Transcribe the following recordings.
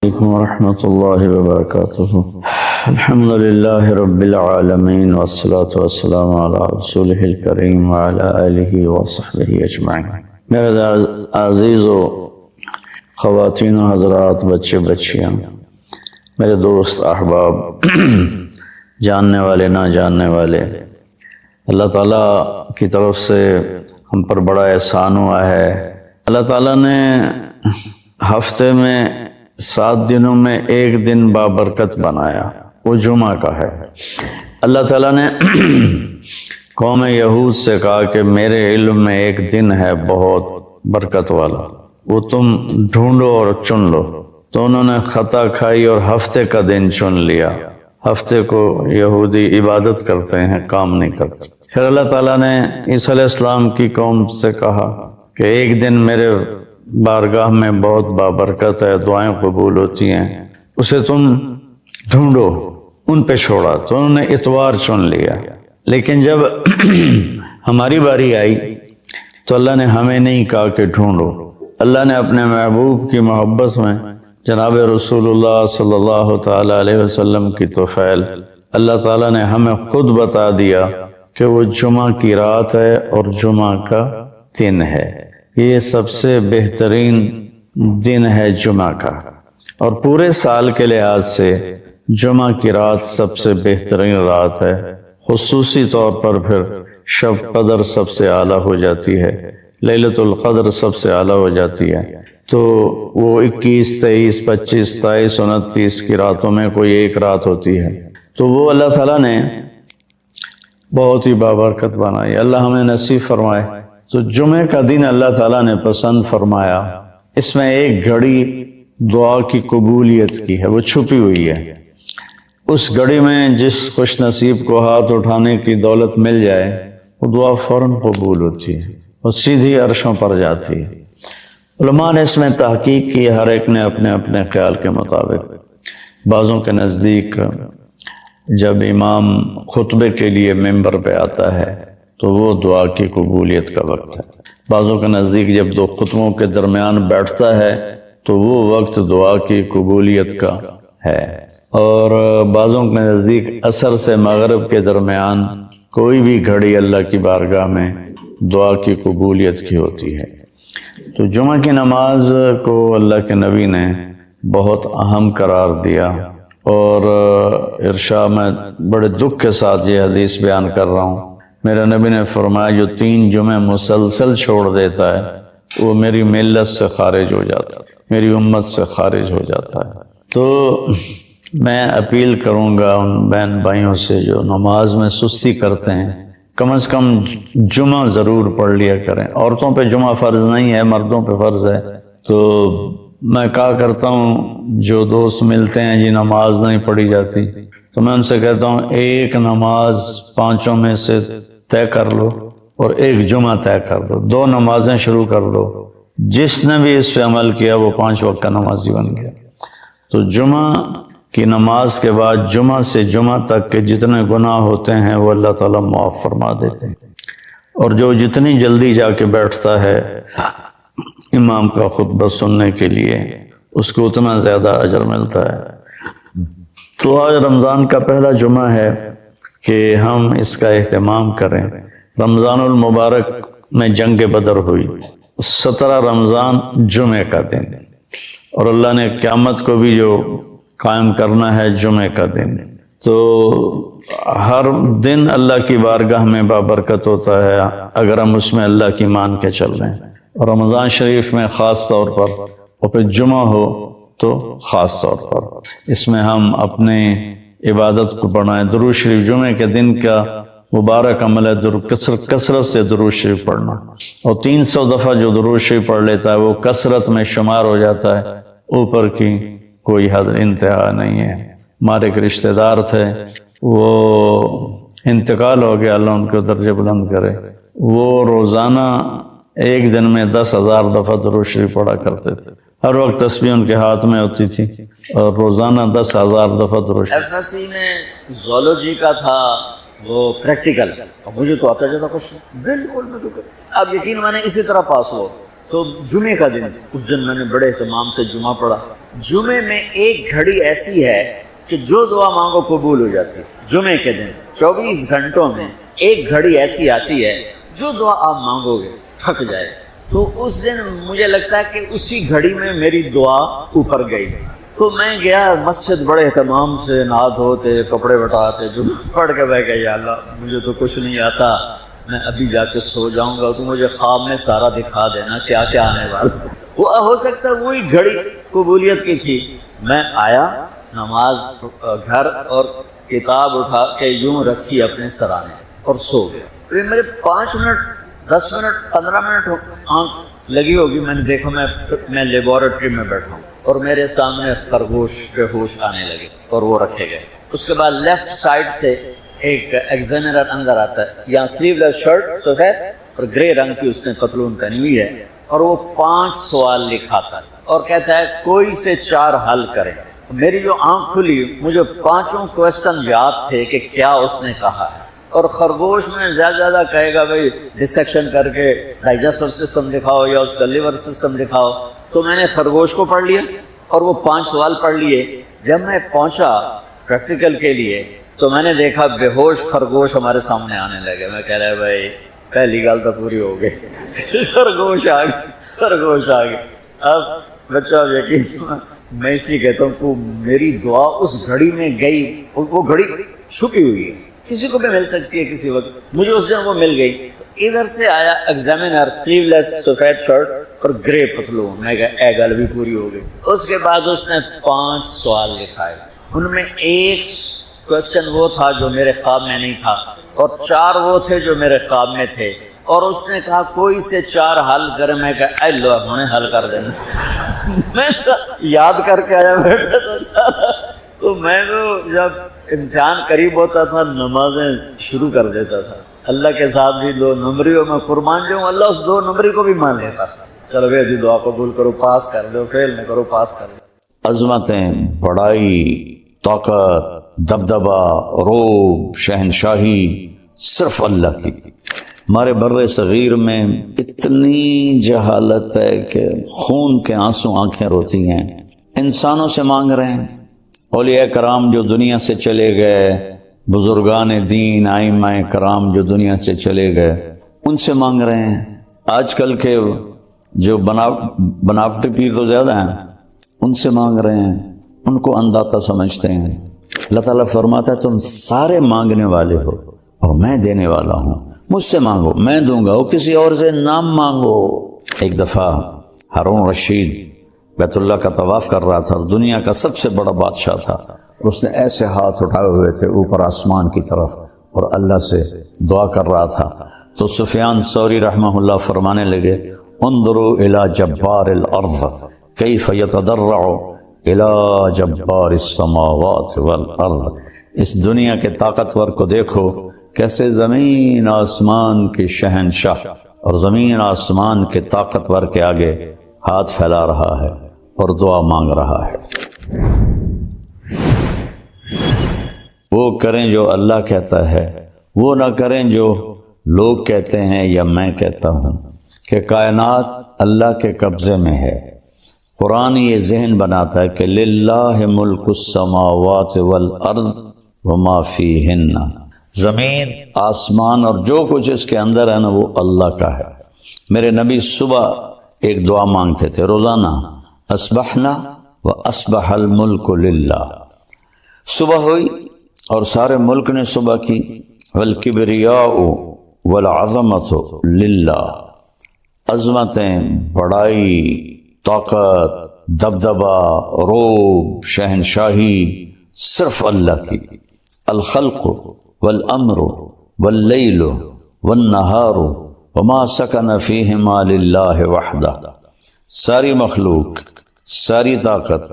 عليكم ورحمة الله وبركاته. الحمد لله رب العالمين والصلاة والسلام على رسوله الكريم وعلى آله وصحبه أجمعين. میرے عزیز و خواتین و حضرات، بچے بچیاں، میرے دوست احباب، جاننے والے نہ جاننے والے، اللہ تعالیٰ کی طرف سے ہم پر بڑا احسان ہوا ہے۔ اللہ تعالیٰ نے ہفتے میں 7 دنوں میں ایک دن بابرکت بنایا، وہ جمعہ کا ہے۔ اللہ تعالیٰ نے قوم یہود سے کہا کہ میرے علم میں ایک دن ہے بہت برکت والا، وہ تم ڈھونڈو اور چن لو۔ تو انہوں نے خطا کھائی اور ہفتے کا دن چن لیا۔ ہفتے کو یہودی عبادت کرتے ہیں، کام نہیں کرتے۔ پھر اللہ تعالیٰ نے عیسیٰ علیہ السلام کی قوم سے کہا کہ ایک دن میرے بارگاہ میں بہت بابرکت ہے، دعائیں قبول ہوتی ہیں، اسے تم ڈھونڈو۔ ان پہ چھوڑا تو انہوں نے اتوار چن لیا۔ لیکن جب ہماری باری آئی تو اللہ نے ہمیں نہیں کہا کہ ڈھونڈو۔ اللہ نے اپنے محبوب کی محبت میں جناب رسول اللہ صلی اللہ تعالیٰ علیہ وسلم کی توفیل، اللہ تعالیٰ نے ہمیں خود بتا دیا کہ وہ جمعہ کی رات ہے اور جمعہ کا دن ہے۔ یہ سب سے بہترین دن ہے جمعہ کا، اور پورے سال کے لحاظ سے جمعہ کی رات سب سے بہترین رات ہے۔ خصوصی طور پر پھر شب قدر سب سے اعلیٰ ہو جاتی ہے، لیلۃ القدر سب سے اعلیٰ ہو جاتی ہے۔ تو وہ 21، 23، 25، 27، 29 کی راتوں میں کوئی ایک رات ہوتی ہے، تو وہ اللہ تعالیٰ نے بہت ہی بابرکت بنائی۔ اللہ ہمیں نصیب فرمائے۔ تو جمعے کا دن اللہ تعالیٰ نے پسند فرمایا، اس میں ایک گھڑی دعا کی قبولیت کی ہے، وہ چھپی ہوئی ہے۔ اس گھڑی میں جس خوش نصیب کو ہاتھ اٹھانے کی دولت مل جائے، وہ دعا فوراً قبول ہوتی ہے اور سیدھی عرشوں پر جاتی ہے۔ علماء نے اس میں تحقیق کی، ہر ایک نے اپنے اپنے خیال کے مطابق۔ بعضوں کے نزدیک جب امام خطبے کے لیے ممبر پہ آتا ہے تو وہ دعا کی قبولیت کا وقت ہے۔ بعضوں کے نزدیک جب 2 خطبوں کے درمیان بیٹھتا ہے تو وہ وقت دعا کی قبولیت کا ہے، اور بعضوں کے نزدیک عصر سے مغرب کے درمیان کوئی بھی گھڑی اللہ کی بارگاہ میں دعا کی قبولیت کی ہوتی ہے۔ تو جمعہ کی نماز کو اللہ کے نبی نے بہت اہم قرار دیا، اور ارشاد میں بڑے دکھ کے ساتھ یہ حدیث بیان کر رہا ہوں۔ میرے نبی نے فرمایا جو 3 جمعے مسلسل چھوڑ دیتا ہے وہ میری ملت سے خارج ہو جاتا ہے، میری امت سے خارج ہو جاتا ہے۔ تو میں اپیل کروں گا ان بہن بھائیوں سے جو نماز میں سستی کرتے ہیں، کم از کم جمعہ ضرور پڑھ لیا کریں۔ عورتوں پہ جمعہ فرض نہیں ہے، مردوں پہ فرض ہے۔ تو میں کہا کرتا ہوں، جو دوست ملتے ہیں جی نماز نہیں پڑھی جاتی، تو میں ان سے کہتا ہوں ایک نماز 5 میں سے طے کر لو اور ایک جمعہ طے کر لو، 2 نمازیں شروع کر لو۔ جس نے بھی اس پہ عمل کیا وہ 5 وقت کا نمازی بن گیا۔ تو جمعہ کی نماز کے بعد جمعہ سے جمعہ تک کے جتنے گناہ ہوتے ہیں وہ اللہ تعالیٰ معاف فرما دیتے ہیں، اور جو جتنی جلدی جا کے بیٹھتا ہے امام کا خطبہ سننے کے لیے، اس کو اتنا زیادہ اجر ملتا ہے۔ تو آج رمضان کا پہلا جمعہ ہے کہ ہم اس کا اہتمام کریں۔ رمضان المبارک میں جنگ بدر ہوئی، 17 رمضان جمعے کا دن، اور اللہ نے قیامت کو بھی جو قائم کرنا ہے جمعے کا دن۔ تو ہر دن اللہ کی بارگاہ میں بابرکت ہوتا ہے اگر ہم اس میں اللہ کی مان کے چل رہے ہیں، اور رمضان شریف میں خاص طور پر، اور پھر جمعہ ہو تو خاص طور پر اس میں ہم اپنے عبادت کو بڑھائیں۔ درود شریف جمعے کے دن کا مبارک عمل ہے، کثرت سے درود شریف پڑھنا، اور 300 دفعہ جو درود شریف پڑھ لیتا ہے وہ کثرت میں شمار ہو جاتا ہے، اوپر کی کوئی حد انتہا نہیں ہے۔ ہمارے ایک رشتہ دار تھے، وہ انتقال ہو گیا، اللہ ان کو درجے بلند کرے۔ وہ روزانہ ایک دن میں 10,000 دفعہ درود شریف پڑھا کرتے تھے، ہر وقت تسبیح ان کے ہاتھ میں ہوتی تھی، اور روزانہ 10,000 دفعہ درود شریف۔ FSC میں زولوجی کا تھا وہ پریکٹیکل، اور مجھے تو آتا جاتا کچھ بالکل، اب یقین میں نے اسی طرح پاس ہو تو جمعے کا دن اس دن میں نے بڑے اہتمام سے جمعہ پڑھا. جمعے میں ایک گھڑی ایسی ہے کہ جو دعا مانگو قبول ہو جاتی ہے. جمعے کے دن 24 گھنٹوں میں ایک گھڑی ایسی آتی ہے جو دعا آپ مانگو گے تھک جائے. تو اس دن مجھے لگتا ہے کہ اسی گھڑی میں میری دعا اوپر گئی. تو میں گیا مسجد بڑے اہتمام سے، نہا دھوتے، کپڑے بٹاتے، جو پڑھ کے میں کہا یا اللہ مجھے تو کچھ نہیں آتا، میں ابھی جا کے سو جاؤں گا، تو مجھے خواب میں سارا دکھا دینا کیا کیا آنے والا. وہ ہو سکتا ہے وہی گھڑی قبولیت کی تھی. میں آیا نماز گھر اور کتاب اٹھا کے یوں رکھی اپنے سرانے اور سو گیا. پھر میرے 5 منٹ 10 منٹ 15 منٹ آنکھ لگی ہوگی، میں نے دیکھا میں لیبارٹری میں بیٹھا ہوں اور میرے سامنے خرگوش کے ہوش آنے لگے اور وہ رکھے گئے. اس کے بعد لیفٹ سائڈ سے ایک ایگزامینر اندر آتا ہے، یہاں سلیو لیس شرٹ سفید اور گرے رنگ کی اس نے پتلون پہنی ہوئی ہے، اور وہ 5 سوال لکھاتا ہے اور کہتا ہے کوئی سے 4 حل کرے. میری جو آنکھ کھلی مجھے 5 کویسچن یاد تھے کہ کیا اس نے کہا ہے. اور خرگوش میں زیادہ کہے گا بھائی ڈسیکشن کر کے ڈائجسٹو سسٹم دکھاؤ یا اس کا لیور سسٹم دکھاؤ. تو میں نے خرگوش کو پڑھ لیا اور وہ 5 سوال پڑھ لیے. جب میں پہنچا پریکٹیکل کے لیے تو میں نے دیکھا بے ہوش خرگوش ہمارے سامنے آنے لگے. میں کہہ رہا بھائی پہلی گل تو پوری ہو گئی. خرگوش آ گئی. اب بچہ یقین میں اس لیے کہتا ہوں کہ میری دعا اس گھڑی میں گئی. وہ گھڑی چھپی ہوئی ہے، کسی کو بھی مل سکتی ہے کسی وقت. مجھے اس دن وہ مل گئی. ادھر سے آیا ایگزامینر، سلیو لیس سفید شرٹ اور گرے پتلون. میں کہا اے گل بھی پوری ہو گئی. اس کے بعد اس نے 5 سوال لکھائے. ان میں ایک کوشچن وہ تھا جو میرے خواب میں نہیں تھا اور 4 وہ تھے جو میرے خواب میں تھے. اور اس نے کہا کوئی سے 4 حل کرے. میں کہا اے لو انہیں حل کر دینا. میں یاد کر کے آیا بیٹھا تھا سارا. تو میں تو جب امتحان قریب ہوتا تھا نمازیں شروع کر دیتا تھا. اللہ کے ساتھ بھی 2 نمبریوں میں قربان جاؤں. اللہ اس 2 نمبری کو بھی مان لیتا تھا. چلو بھائی دعا قبول کرو، پاس کر دو، فیل نہ کرو، پاس کر دو. عظمتیں، بڑائی، طاقت، دبدبہ، روب، شہنشاہی صرف اللہ کی. ہمارے بر صغیر میں اتنی جہالت ہے کہ خون کے آنسو آنکھیں روتی ہیں. انسانوں سے مانگ رہے ہیں. اولیاء کرام جو دنیا سے چلے گئے، بزرگان دین ائمہ کرام جو دنیا سے چلے گئے، ان سے مانگ رہے ہیں. آج کل کے جو بناوٹی پیر تو زیادہ ہیں، ان سے مانگ رہے ہیں. ان کو انداتا سمجھتے ہیں. اللہ تعالیٰ فرماتا ہے تم سارے مانگنے والے ہو اور میں دینے والا ہوں. مجھ سے مانگو میں دوں گا، وہ کسی اور سے نہ مانگو. ایک دفعہ ہارون رشید بیت اللہ کا طواف کر رہا تھا. دنیا کا سب سے بڑا بادشاہ تھا. اس نے ایسے ہاتھ اٹھائے ہوئے تھے اوپر آسمان کی طرف اور اللہ سے دعا کر رہا تھا. تو سفیان ثوری رحمہ اللہ فرمانے لگے انظروا الی جبار الارض کیف یتضرع الی جبار السماوات والارض. اس دنیا کے طاقتور کو دیکھو کیسے زمین آسمان کے شہنشاہ اور زمین آسمان کے طاقتور کے آگے ہاتھ پھیلا رہا ہے اور دعا مانگ رہا ہے. وہ کریں جو اللہ کہتا ہے، وہ نہ کریں جو لوگ کہتے ہیں یا میں کہتا ہوں. کہ کائنات اللہ کے قبضے میں ہے. قرآن یہ ذہن بناتا ہے کہ للہ ملک السماوات والارض وما فیہن. زمین، آسمان اور جو کچھ اس کے اندر ہے نا وہ اللہ کا ہے. میرے نبی صبح ایک دعا مانگتے تھے روزانہ، اصبحنا واصبح الملک للہ. صبح ہوئی اور سارے ملک نے صبح کی. والکبریاء والعظمت للہ. عظمتیں، بڑائی، طاقت، دبدبہ، روب، شہنشاہی صرف اللہ کی. الخلق والامر واللیل والنہار وما سکن فیہما للہ وحدہ. ساری مخلوق، ساری طاقت،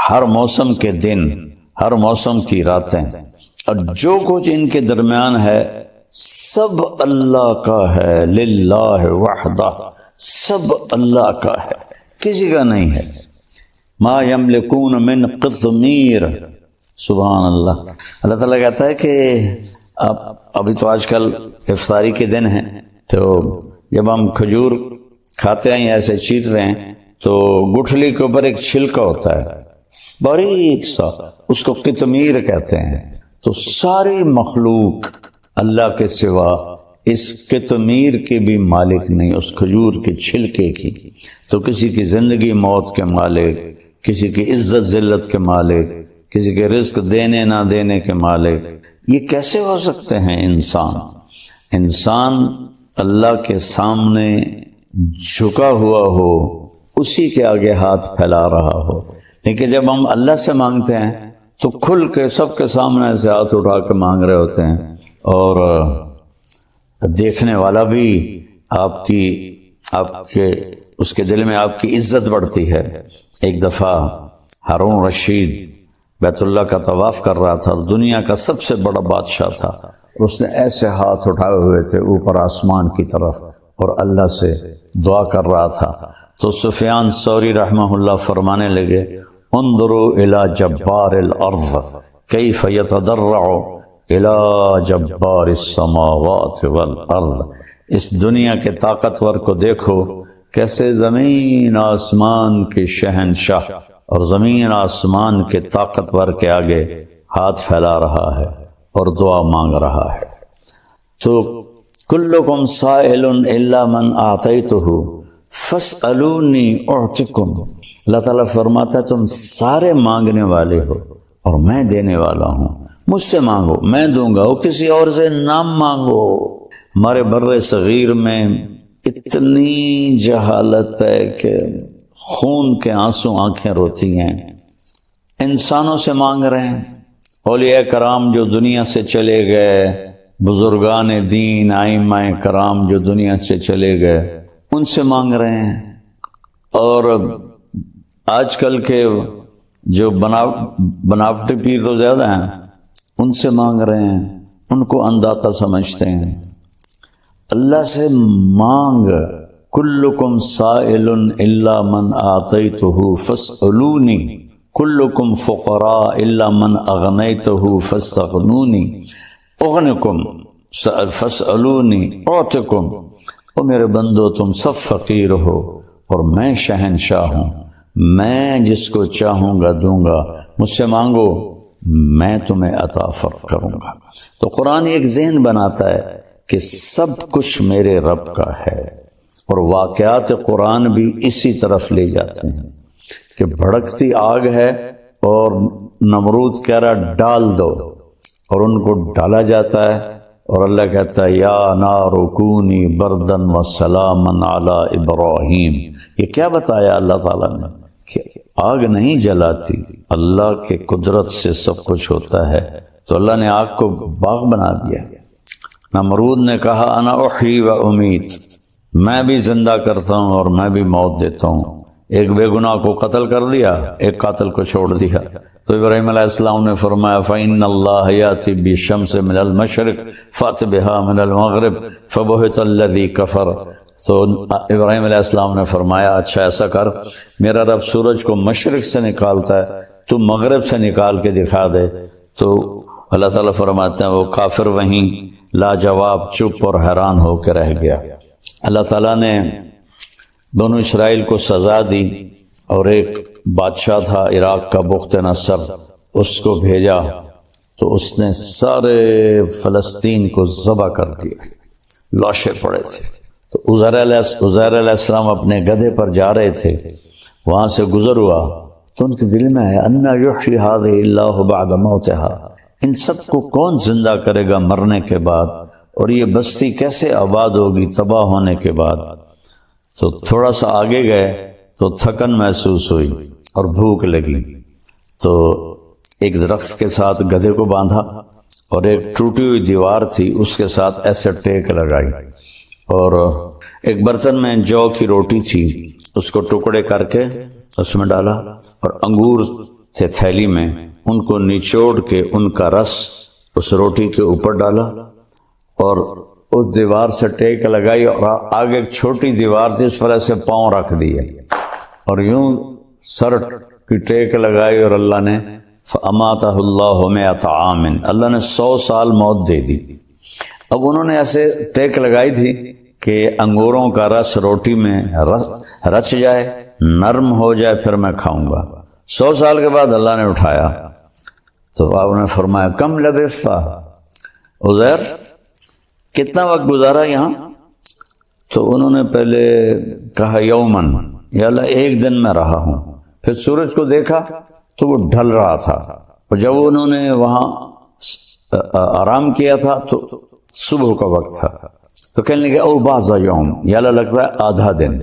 ہر موسم کے دن، ہر موسم کی راتیں اور جو کچھ ان کے درمیان ہے سب اللہ کا ہے. للہ وحدہ، سب اللہ کا ہے، کسی کا نہیں ہے. ما یملکون من قطمیر. سبحان اللہ. اللہ تعالیٰ کہتا ہے کہ ابھی تو آج کل افطاری کے دن ہیں تو جب ہم کھجور کھاتے ہیں ایسے چیر رہے ہیں تو گٹھلی کے اوپر ایک چھلکا ہوتا ہے باریک سا، اس کو قطمیر کہتے ہیں. تو ساری مخلوق اللہ کے سوا اس قطمیر کے بھی مالک نہیں، اس کھجور کے چھلکے کی. تو کسی کی زندگی موت کے مالک، کسی کی عزت ذلت کے مالک، کسی کے رزق دینے نہ دینے کے مالک. یہ کیسے ہو سکتے ہیں؟ انسان اللہ کے سامنے جھکا ہوا ہو، اسی کے آگے ہاتھ پھیلا رہا ہو. لیکن جب ہم اللہ سے مانگتے ہیں تو کھل کے سب کے سامنے سے ہاتھ اٹھا کے مانگ رہے ہوتے ہیں، اور دیکھنے والا بھی آپ کے اس کے دل میں آپ کی عزت بڑھتی ہے. ایک دفعہ ہارون رشید بیت اللہ کا طواف کر رہا تھا، دنیا کا سب سے بڑا بادشاہ تھا، اور اس نے ایسے ہاتھ اٹھائے ہوئے تھے اوپر آسمان کی طرف اور اللہ سے دعا کر رہا تھا. تو سفیان ثوری رحمہ اللہ فرمانے لگے انظروا الى جبار الارض کیف یتضرع الى جبار السماوات والارض. اس دنیا کے طاقتور کو دیکھو کیسے زمین آسمان کے شہنشاہ اور زمین آسمان کے طاقتور کے آگے ہاتھ پھیلا رہا ہے اور دعا مانگ رہا ہے. تو کلکم سائل الا من اعطیتہ فاسألونی اعطکم. اللہ تعالیٰ فرماتا ہے تم سارے مانگنے والے ہو اور میں دینے والا ہوں، مجھ سے مانگو میں دوں گا، وہ کسی اور سے نہ مانگو. ہمارے بر صغیر میں اتنی جہالت ہے کہ خون کے آنسو آنکھیں روتی ہیں. انسانوں سے مانگ رہے ہیں، اولیاء کرام جو دنیا سے چلے گئے، بزرگان دین ائمہ کرام جو دنیا سے چلے گئے، ان سے مانگ رہے ہیں. اور آج کل کے جو بناوٹی پیر تو زیادہ ہیں، ان سے مانگ رہے ہیں، ان کو انداتا سمجھتے ہیں. اللہ سے مانگ. کلکم سائل الا من آتیتہ فاسألونی کلکم فقراء الا من اغنیتہ فاستغنونی اغنکم فاسألونی اعطکم. او میرے بندو تم سب فقیر ہو اور میں شہنشاہ ہوں، میں جس کو چاہوں گا دوں گا، مجھ سے مانگو میں تمہیں عطا کروں گا. تو قرآن ایک ذہن بناتا ہے کہ سب کچھ میرے رب کا ہے، اور واقعات قرآن بھی اسی طرف لے جاتے ہیں کہ بھڑکتی آگ ہے اور نمرود کہہ رہا ڈال دو، اور ان کو ڈالا جاتا ہے، اور اللہ کہتا ہے یا نار کونی بردن وسلاما علی ابراہیم. یہ کیا بتایا اللہ تعالیٰ نے کہ آگ نہیں جلاتی، اللہ کے قدرت سے سب کچھ ہوتا ہے. تو اللہ نے آگ کو باغ بنا دیا. نمرود نے کہا انا احیی و امیت، میں بھی زندہ کرتا ہوں اور میں بھی موت دیتا ہوں. ایک بے گناہ کو قتل کر دیا، ایک قاتل کو چھوڑ دیا. تو ابراہیم علیہ السلام نے فرمایا فَإِنَّ اللَّهَ يَأْتِي بِالشَّمْسِ مِنَ الْمَشْرِقِ فَأْتِ بِهَا مِنَ الْمَغْرِبِ فَبُهِتَ الَّذِي كَفَرَ. تو ابراہیم علیہ السلام نے فرمایا اچھا ایسا کر، میرا رب سورج کو مشرق سے نکالتا ہے، تو مغرب سے نکال کے دکھا دے. تو اللہ تعالیٰ فرماتے ہیں وہ کافر وہیں لاجواب چپ اور حیران ہو کے رہ گیا. اللہ تعالیٰ نے بنو اسرائیل کو سزا دی، اور ایک بادشاہ تھا عراق کا بخت نصر، اس کو بھیجا تو اس نے سارے فلسطین کو ذبح کر دیا، لاشیں پڑے تھے. تو عزیر علیہ السلام اپنے گدھے پر جا رہے تھے، وہاں سے گزر ہوا تو ان کے دل میں آیا انا یحیی ھذہ اللہ بعد موتھا، ان سب کو کون زندہ کرے گا مرنے کے بعد، اور یہ بستی کیسے آباد ہوگی تباہ ہونے کے بعد. تو تھوڑا سا آگے گئے تو تھکن محسوس ہوئی اور بھوک لگی. تو ایک درخت کے ساتھ گدھے کو باندھا، اور ایک ٹوٹی ہوئی دیوار تھی اس کے ساتھ ایسے ٹیک لگائی، اور ایک برتن میں جو کی روٹی تھی اس کو ٹکڑے کر کے اس میں ڈالا، اور انگور تھے تھیلی میں، ان کو نچوڑ کے ان کا رس اس روٹی کے اوپر ڈالا، اور اس دیوار سے ٹیک لگائی، اور آگے ایک چھوٹی دیوار تھی اس پر ایسے پاؤں رکھ دیے، اور یوں سر کی ٹیک لگائی، اور اللہ نے فَأَمَاتَهُ اللَّهُ مِئَةَ عَامٍ، اللہ نے 100 سال موت دے دی. اب انہوں نے ایسے ٹیک لگائی تھی کہ انگوروں کا رس روٹی میں رچ جائے، نرم ہو جائے، پھر میں کھاؤں گا۔ 100 سال کے بعد اللہ نے اٹھایا تو آپ نے فرمایا کم لبثت عزیر، کتنا وقت گزارا یہاں؟ تو انہوں نے پہلے کہا یومن، یا اللہ 1 دن میں رہا ہوں۔ پھر سورج کو دیکھا تو وہ ڈھل رہا تھا، اور جب انہوں نے وہاں آرام کیا تھا تو صبح کا وقت تھا، تو کہنے لگے او بعض یوم، یا اللہ لگتا ہے آدھا دن۔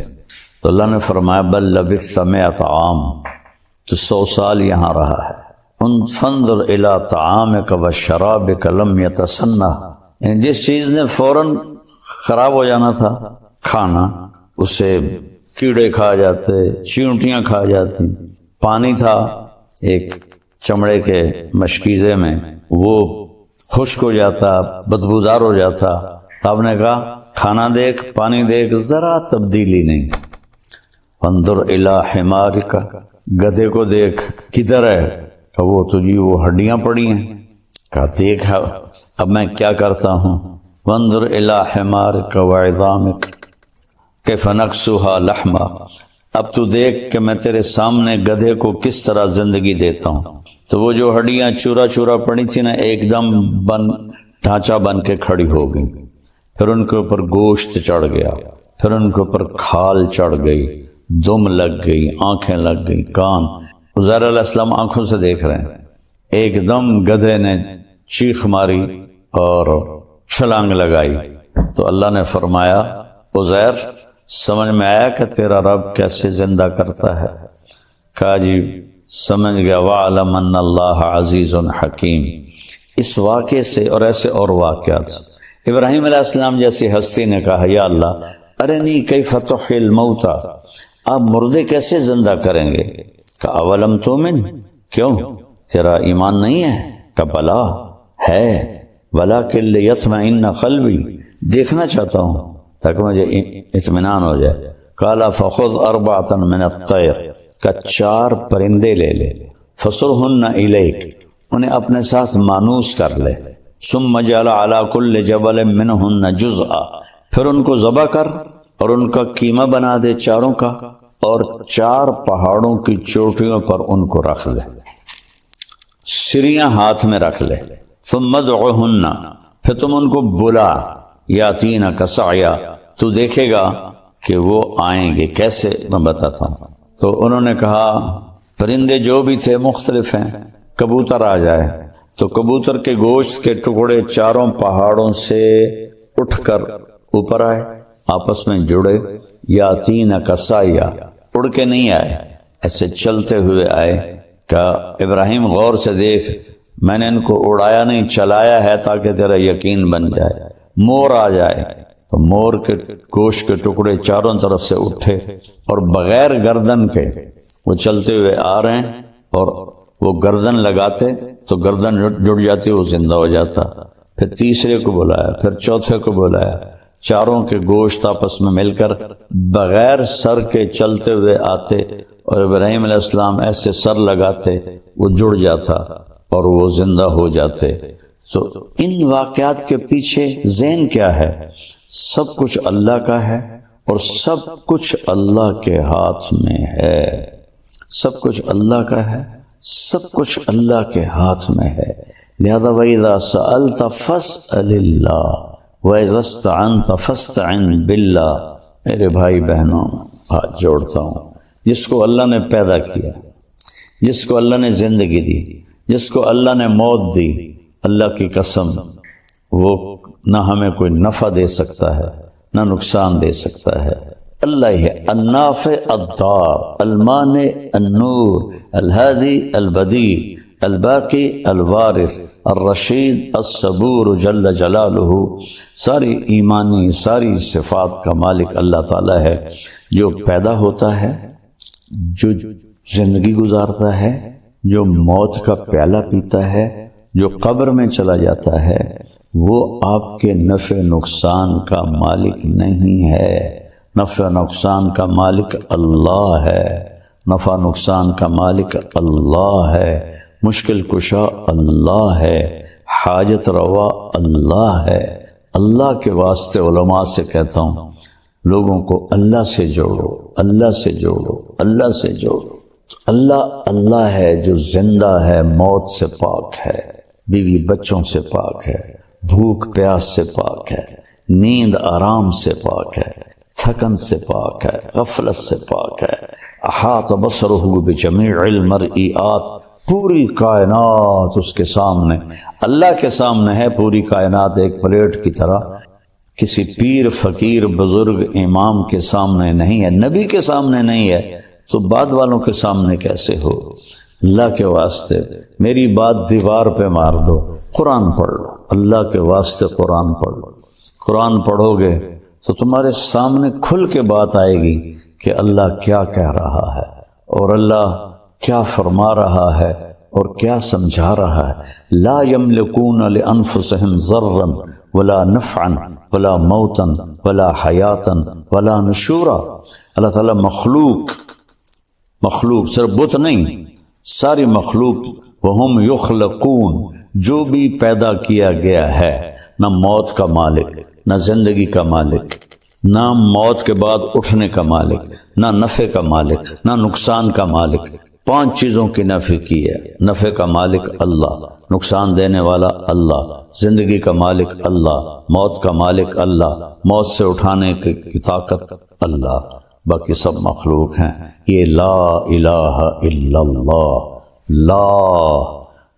تو اللہ نے فرمایا بل لبثت 100 عام، تو 100 سال یہاں رہا ہے۔ فانظر الی طعامک وشرابک لم یتسنہ، جس چیز نے فوراً خراب ہو جانا تھا کھانا، اسے کیڑے کھا جاتے، چیونٹیاں کھا جاتی۔ پانی تھا ایک چمڑے کے مشکیزے میں، وہ خشک ہو جاتا، بدبودار ہو جاتا۔ آپ نے کہا کھانا دیکھ، پانی دیکھ، ذرا تبدیلی نہیں۔ انظر الی حمارک، گدھے کو دیکھ کدھر ہے؟ کہ وہ تو جی وہ ہڈیاں پڑی ہیں۔ کہا دیکھ اب میں کیا کرتا ہوں۔ وانظر الی حمارک وعظامک کیف نکسوها لحما، اب تو دیکھ کہ میں تیرے سامنے گدھے کو کس طرح زندگی دیتا ہوں۔ تو وہ جو ہڈیاں چورا چورا پڑی تھی نا، ایک دم ڈھانچہ بن کے کھڑی ہو گئی۔ پھر ان کے اوپر گوشت چڑھ گیا، پھر ان کے اوپر کھال چڑھ گئی، دم لگ گئی، آنکھیں لگ گئی، کان۔ عزیر علیہ السلام آنکھوں سے دیکھ رہے ہیں۔ ایک دم گدھے نے چیخ ماری اور چھلانگ لگائی۔ تو اللہ نے فرمایا عزیر سمجھ میں آیا کہ تیرا رب کیسے زندہ کرتا ہے؟ کہا جی سمجھ گیا۔ وَعْلَمْ أَنَّ اللَّهَ عَزِيزٌ حَكِيمٌ۔ اس واقعے سے اور ایسے اور واقعات سے ابراہیم علیہ السلام جیسی ہستی نے کہا یا اللہ ارنی کیف تحیی الموتیٰ، آپ مردے کیسے زندہ کریں گے؟ کہ اولم تؤمن، کیوں تیرا ایمان نہیں ہے؟ کہ بلا ہے، ولکن لیطمئن قلبی، دیکھنا چاہتا ہوں تاکہ مجھے اطمینان ہو جائے۔ قال فخذ 4 من الطیر، کہ 4 پرندے لے لے، فصرہن الیک، انہیں اپنے ساتھ مانوس کر لے، ثم جعل علی کل جبل منہن جزءا، پھر ان کو ذبح کر اور ان کا قیمہ بنا دے 4 کا، اور 4 پہاڑوں کی چوٹیوں پر ان کو رکھ لے، سریاں ہاتھ میں رکھ لے۔ ثم ادعہن، پھر تم ان کو بلا، یاتینک سعیا، تو دیکھے گا کہ وہ آئیں گے کیسے، میں بتاتا ہوں۔ تو انہوں نے کہا پرندے جو بھی تھے مختلف ہیں، کبوتر آ جائے، تو کبوتر کے گوشت کے ٹکڑے 4 پہاڑوں سے اٹھ کر اوپر آئے، آپس میں جڑے، یاتینک سعیا، اڑ کے نہیں آئے، ایسے چلتے ہوئے آئے۔ کہ ابراہیم غور سے دیکھ، میں نے ان کو اڑایا نہیں، چلایا ہے تاکہ تیرا یقین بن جائے۔ مور آ جائے تو مور کے گوشت کے ٹکڑے چاروں طرف سے اٹھے، اور بغیر گردن کے وہ چلتے ہوئے آ رہے ہیں، اور وہ گردن لگاتے تو گردن جڑ جاتی، وہ زندہ ہو جاتا۔ پھر تیسرے کو بلایا، پھر چوتھے کو بلایا، چاروں کے گوشت آپس میں مل کر بغیر سر کے چلتے ہوئے آتے، اور ابراہیم علیہ السلام ایسے سر لگاتے، وہ جڑ جاتا اور وہ زندہ ہو جاتے۔ تو ان واقعات کے پیچھے ذہن کیا ہے؟ سب کچھ اللہ کا ہے، اور سب کچھ اللہ کے ہاتھ میں ہے۔ سب کچھ اللہ کا ہے، سب کچھ اللہ کے ہاتھ میں ہے۔ لہذا وَإِذَا سَأَلْتَ فَاسْأَلِ اللَّهَ وَإِذَا اسْتَعَنْتَ فَاسْتَعِنْ بِاللَّهِ۔ میرے بھائی بہنوں، ہاتھ جوڑتا ہوں، جس کو اللہ نے پیدا کیا، جس کو اللہ نے زندگی دی، جس کو اللہ نے موت دی، اللہ کی قسم وہ نہ ہمیں کوئی نفع دے سکتا ہے نہ نقصان دے سکتا ہے۔ اللہ ہی ہے النافع الضار، المانع النور، الہادی البدیع، الباقی الوارث، الرشید الصبور جل جلالہ۔ ساری ایمانی ساری صفات کا مالک اللہ تعالیٰ ہے، جو پیدا ہوتا ہے، جو زندگی گزارتا ہے، جو موت کا پیالہ پیتا ہے، جو قبر میں چلا جاتا ہے، وہ آپ کے نفع نقصان کا مالک نہیں ہے۔ نفع نقصان کا مالک اللہ ہے، نفع نقصان کا مالک اللہ ہے، مشکل کشا اللہ ہے، حاجت روا اللہ ہے۔ اللہ کے واسطے علماء سے کہتا ہوں، لوگوں کو اللہ سے جوڑو، اللہ سے جوڑو، اللہ سے جوڑو۔ اللہ ہے جو زندہ ہے، موت سے پاک ہے، بیوی بچوں سے پاک ہے، بھوک پیاس سے پاک ہے، نیند آرام سے پاک ہے، تھکن سے پاک ہے، غفلت سے پاک ہے۔ احاط بصرہ بجمیع المرئیات، پوری کائنات اس کے سامنے، اللہ کے سامنے ہے پوری کائنات ایک پلیٹ کی طرح، کسی پیر فقیر بزرگ امام کے سامنے نہیں ہے، نبی کے سامنے نہیں ہے، تو بعد والوں کے سامنے کیسے ہو؟ اللہ کے واسطے میری بات دیوار پہ مار دو، قرآن پڑھ لو، اللہ کے واسطے قرآن پڑھ لو۔ قرآن پڑھو گے تو تمہارے سامنے کھل کے بات آئے گی کہ اللہ کیا کہہ رہا ہے اور اللہ کیا فرما رہا ہے اور کیا سمجھا رہا ہے۔ لا یملکون لانفسہم ضرا ولا نفعا ولا موتا ولا حیاتا ولا نشورا۔ اللہ تعالیٰ مخلوق صرف بت نہیں، ساری مخلوق، وہم یخلقون، جو بھی پیدا کیا گیا ہے، نہ موت کا مالک، نہ زندگی کا مالک، نہ موت کے بعد اٹھنے کا مالک، نہ نفع کا مالک، نہ نقصان کا مالک۔ 5 چیزوں کی نفی کی ہے۔ نفع کا مالک اللہ، نقصان دینے والا اللہ، زندگی کا مالک اللہ، موت کا مالک اللہ، موت سے اٹھانے کی طاقت اللہ، باقی سب مخلوق ہیں۔ یہ لا الہ الا اللہ، لا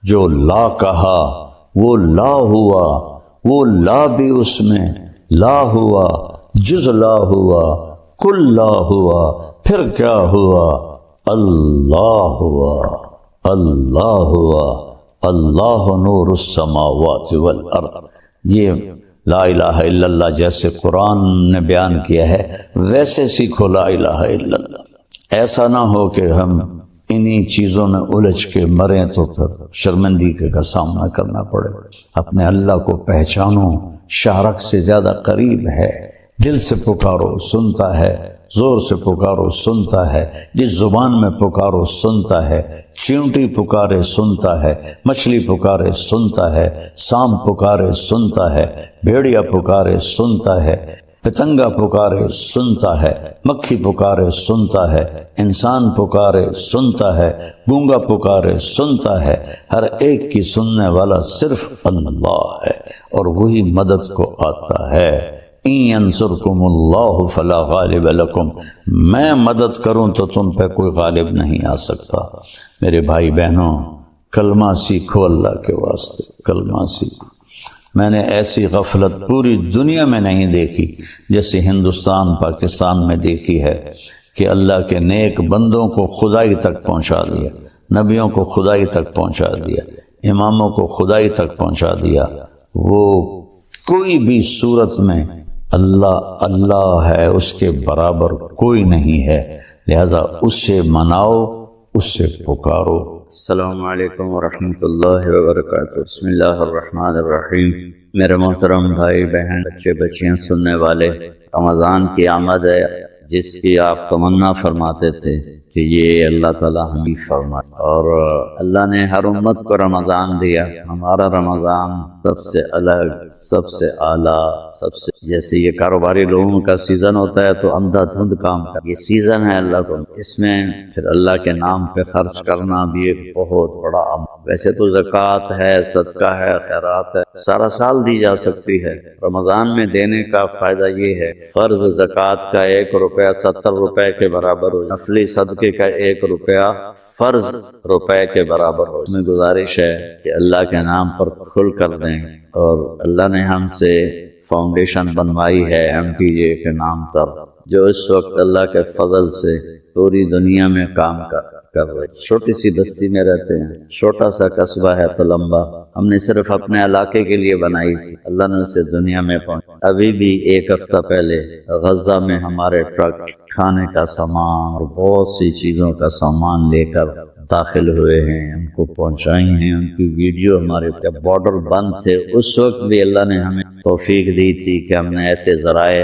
جو لا کہا وہ لا ہوا، وہ لا بھی اس میں لا ہوا، جز لا ہوا، کل لا ہوا، پھر کیا ہوا؟ اللہ ہوا، اللہ ہوا، اللہ نور السماوات والارض۔ یہ لا الہ الا اللہ جیسے قرآن نے بیان کیا ہے ویسے سیکھو لا الہ الا اللہ۔ ایسا نہ ہو کہ ہم انہی چیزوں میں الجھ کے مریں تو پھر شرمندگی کا سامنا کرنا پڑے۔ اپنے اللہ کو پہچانو، شارک سے زیادہ قریب ہے، دل سے پکارو سنتا ہے، زور سے پکارو سنتا ہے، جس زبان میں پکارو سنتا ہے، چیونٹی پکارے سنتا ہے، مچھلی پکارے سنتا ہے، سانپ پکارے سنتا ہے، بھیڑیا پکارے سنتا ہے، پتنگا پکارے سنتا ہے، مکھی پکارے سنتا ہے، انسان پکارے سنتا ہے، گونگا پکارے سنتا ہے۔ ہر ایک کی سننے والا صرف اللہ ہے اور وہی مدد کو آتا ہے۔ ان ینصرکم اللہ فلا غالب لکم، میں مدد کروں تو تم پہ کوئی غالب نہیں آ سکتا۔ میرے بھائی بہنوں، کلمہ سیکھو اللہ کے واسطے، کلمہ سیکھو۔ میں نے ایسی غفلت پوری دنیا میں نہیں دیکھی جیسے ہندوستان پاکستان میں دیکھی ہے کہ اللہ کے نیک بندوں کو خدائی تک پہنچا دیا، نبیوں کو خدائی تک پہنچا دیا، اماموں کو خدائی تک پہنچا دیا۔ وہ کوئی بھی صورت میں اللہ ہے، اس کے برابر کوئی نہیں ہے، لہذا اس سے مناؤ، اس سے پکارو۔ السلام علیکم ورحمۃ اللہ وبرکاتہ۔ بسم اللہ الرحمن الرحیم۔ میرے محترم بھائی بہن، بچے بچیاں، سننے والے، رمضان کی آمد ہے جس کی آپ تمنا فرماتے تھے کہ یہ اللہ تعالیٰ ہمیں فرمائے، اور اللہ نے ہر امت کو رمضان دیا۔ ہمارا رمضان سب سے الگ، سب سے اعلیٰ، سب سے، جیسے یہ کاروباری لوگوں کا سیزن ہوتا ہے تو اندھا دھند کام کر، یہ سیزن ہے اللہ کو، اس میں پھر اللہ کے نام پہ خرچ کرنا بھی ایک بہت بڑا عمل۔ ویسے تو زکوٰۃ ہے، صدقہ ہے، خیرات ہے، سارا سال دی جا سکتی ہے، رمضان میں دینے کا فائدہ یہ ہے، فرض زکوٰۃ کا 1 روپیہ 70 روپے کے برابر ہو، نفلی صدقے کا 1 روپیہ فرض روپے کے برابر ہو۔ اس میں گزارش ہے کہ اللہ کے نام پر کھل کر دیں، اور اللہ نے ہم سے فاؤنڈیشن بنوائی ہے MTJ کے نام پر، جو اس وقت اللہ کے فضل سے پوری دنیا میں کام کر رہے۔ چھوٹی سی بستی میں رہتے ہیں، چھوٹا سا قصبہ ہے تو لمبا، ہم نے صرف اپنے علاقے کے لیے بنائی تھی، اللہ نے اسے دنیا میں پہنچا۔ ابھی بھی 1 ہفتہ پہلے غزہ میں ہمارے ٹرک کھانے کا سامان اور بہت سی چیزوں کا سامان لے کر داخل ہوئے ہیں، ان کو پہنچائی ہیں، ان کی ویڈیو ہمارے بارڈر بند تھے، اس وقت بھی اللہ نے ہمیں توفیق دی تھی کہ ہم نے ایسے ذرائع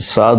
7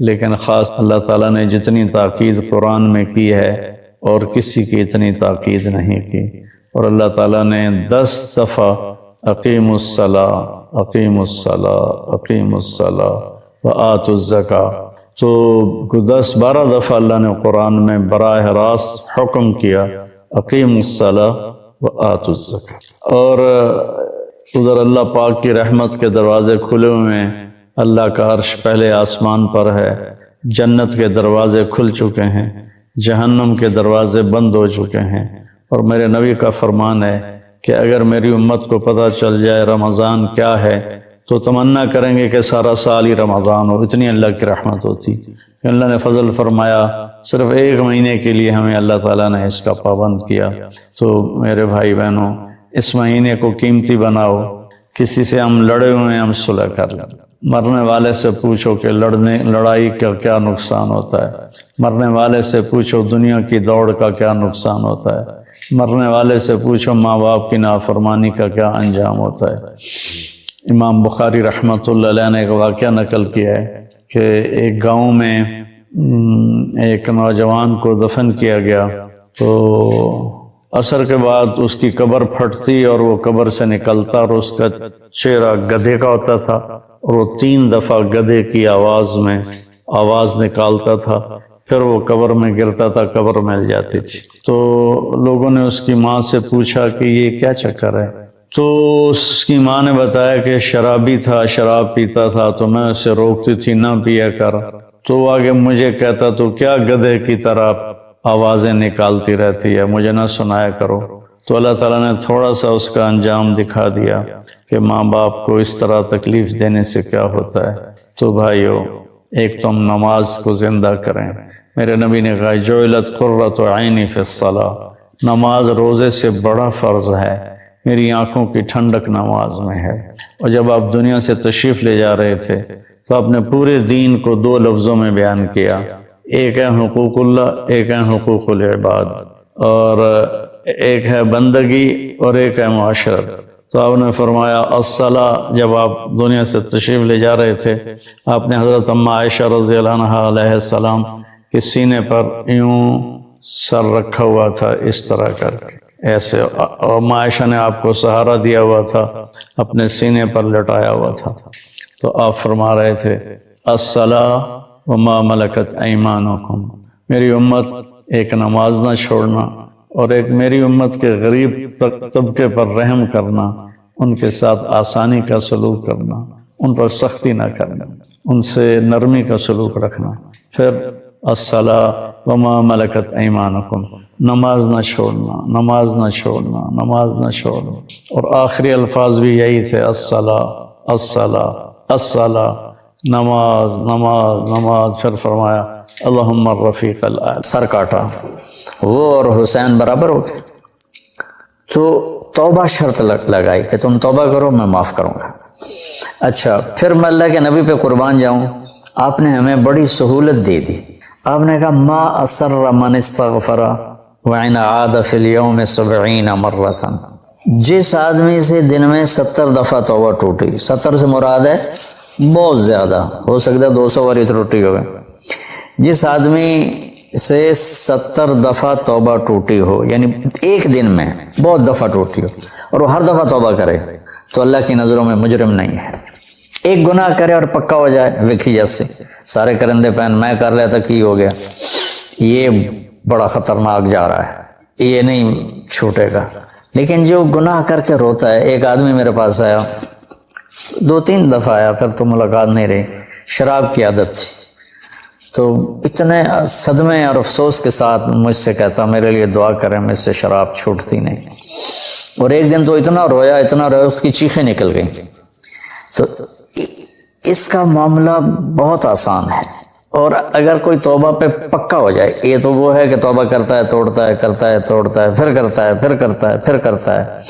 لیکن خاص اللہ تعالیٰ نے جتنی تاکید قرآن میں کی ہے اور کسی کی اتنی تاکید نہیں کی. اور اللہ تعالیٰ نے 10 دفعہ اقیم الصلاۃ اقیم الصلاۃ اقیم الصلاۃ وآتوا الزکاۃ، تو 10-12 دفعہ اللہ نے قرآن میں براہ راست حکم کیا اقیم الصلاۃ وآتوا الزکاۃ. اور ادھر اللہ پاک کی رحمت کے دروازے کھلے ہوئے ہیں. اللہ کا عرش پہلے آسمان پر ہے، جنت کے دروازے کھل چکے ہیں، جہنم کے دروازے بند ہو چکے ہیں. اور میرے نبی کا فرمان ہے کہ اگر میری امت کو پتہ چل جائے رمضان کیا ہے تو تمنا کریں گے کہ سارا سال ہی رمضان ہو. اتنی اللہ کی رحمت ہوتی کہ اللہ نے فضل فرمایا صرف 1 مہینے کے لیے ہمیں اللہ تعالیٰ نے اس کا پابند کیا. تو میرے بھائی بہنوں، اس مہینے کو قیمتی بناؤ. کسی سے ہم لڑے ہوئے ہیں، ہم صلح کر لیں. مرنے والے سے پوچھو کہ لڑائی کا کیا نقصان ہوتا ہے. مرنے والے سے پوچھو دنیا کی دوڑ کا کیا نقصان ہوتا ہے. مرنے والے سے پوچھو ماں باپ کی نافرمانی کا کیا انجام ہوتا ہے. امام بخاری رحمۃ اللہ علیہ نے ایک واقعہ نقل کیا ہے کہ ایک گاؤں میں ایک نوجوان کو دفن کیا گیا، تو عصر کے بعد اس کی قبر پھٹتی اور وہ قبر سے نکلتا، اور اس کا چہرہ گدھے کا ہوتا تھا، اور وہ 3 دفعہ گدھے کی آواز میں آواز نکالتا تھا. پھر وہ قبر میں گرتا تھا، قبر مل جاتی تھی. تو لوگوں نے اس کی ماں سے پوچھا کہ یہ کیا چکر ہے؟ تو اس کی ماں نے بتایا کہ شرابی تھا، شراب پیتا تھا، تو میں اسے روکتی تھی نہ پیا کر. تو وہ آگے مجھے کہتا تو کیا گدھے کی طرح آوازیں نکالتی رہتی ہے، مجھے نہ سنایا کرو. تو اللہ تعالیٰ نے تھوڑا سا اس کا انجام دکھا دیا کہ ماں باپ کو اس طرح تکلیف دینے سے کیا ہوتا ہے. تو بھائیو، ایک تو ہم نماز کو زندہ کریں. میرے نبی نے کہا جعلت قرۃ عینی فی الصلاۃ، نماز روزے سے بڑا فرض ہے، میری آنکھوں کی ٹھنڈک نماز میں ہے. اور جب آپ دنیا سے تشریف لے جا رہے تھے تو آپ نے پورے دین کو 2 لفظوں میں بیان کیا. ایک ہے حقوق اللہ، ایک ہے حقوق العباد، اور ایک ہے بندگی اور ایک ہے معاشرت. تو آپ نے فرمایا الصلاۃ. جب آپ دنیا سے تشریف لے جا رہے تھے آپ نے حضرت اماں عائشہ رضی اللہ عنہا علیہ السلام کے سینے پر یوں سر رکھا ہوا تھا، اس طرح کر ایسے، اور اماں عائشہ نے آپ کو سہارا دیا ہوا تھا، اپنے سینے پر لٹایا ہوا تھا. تو آپ فرما رہے تھے الصلاۃ وما ملکت ایمانکم، میری امت ایک نماز نہ چھوڑنا، اور ایک میری امت کے غریب طبقے پر رحم کرنا، ان کے ساتھ آسانی کا سلوک کرنا، ان پر سختی نہ کرنا، ان سے نرمی کا سلوک رکھنا. پھر الصلاۃ وما ملکت ایمانکم، نماز نہ چھوڑنا، نماز نہ چھوڑنا، نماز نہ چھوڑنا. اور آخری الفاظ بھی یہی تھے الصلاۃ الصلاۃ الصلاۃ، نماز نماز نماز. پھر فرمایا اللہم الرفیق الاعلی. سر کاٹا وہ اور حسین برابر ہو گئے. تو توبہ شرط لگائی کہ تم توبہ کرو میں معاف کروں گا. اچھا، پھر میں اللہ کے نبی پہ قربان جاؤں. آپ نے ہمیں بڑی سہولت دے دی. آپ نے کہا ما اسر من استغفر وان عاد فی الیوم 70 مرۃ، جس آدمی سے دن میں 70 دفعہ توبہ ٹوٹی، 70 سے مراد ہے بہت زیادہ، ہو سکتا ہے 200 بار ٹوٹی ہوئے. جس آدمی سے 70 دفعہ توبہ ٹوٹی ہو، یعنی ایک دن میں بہت دفعہ ٹوٹی ہو، اور وہ ہر دفعہ توبہ کرے، تو اللہ کی نظروں میں مجرم نہیں ہے. ایک گناہ کرے اور پکا ہو جائے وکھی جیسے سارے کرندے پہن میں کر لیا تھا کی ہو گیا، یہ بڑا خطرناک جا رہا ہے، یہ نہیں چھوٹے گا. لیکن جو گناہ کر کے روتا ہے، ایک آدمی میرے پاس آیا، 2-3 دفعہ آیا، پھر تو ملاقات نہیں رہی، شراب کی عادت تھی. تو اتنے صدمے اور افسوس کے ساتھ مجھ سے کہتا میرے لیے دعا کریں، مجھ سے شراب چھوٹتی نہیں. اور ایک دن تو اتنا رویا اس کی چیخیں نکل گئیں. تو اس کا معاملہ بہت آسان ہے، اور اگر کوئی توبہ پہ پکا ہو جائے، یہ تو وہ ہے کہ توبہ کرتا ہے توڑتا ہے، کرتا ہے توڑتا ہے، پھر کرتا ہے پھر کرتا ہے پھر کرتا ہے.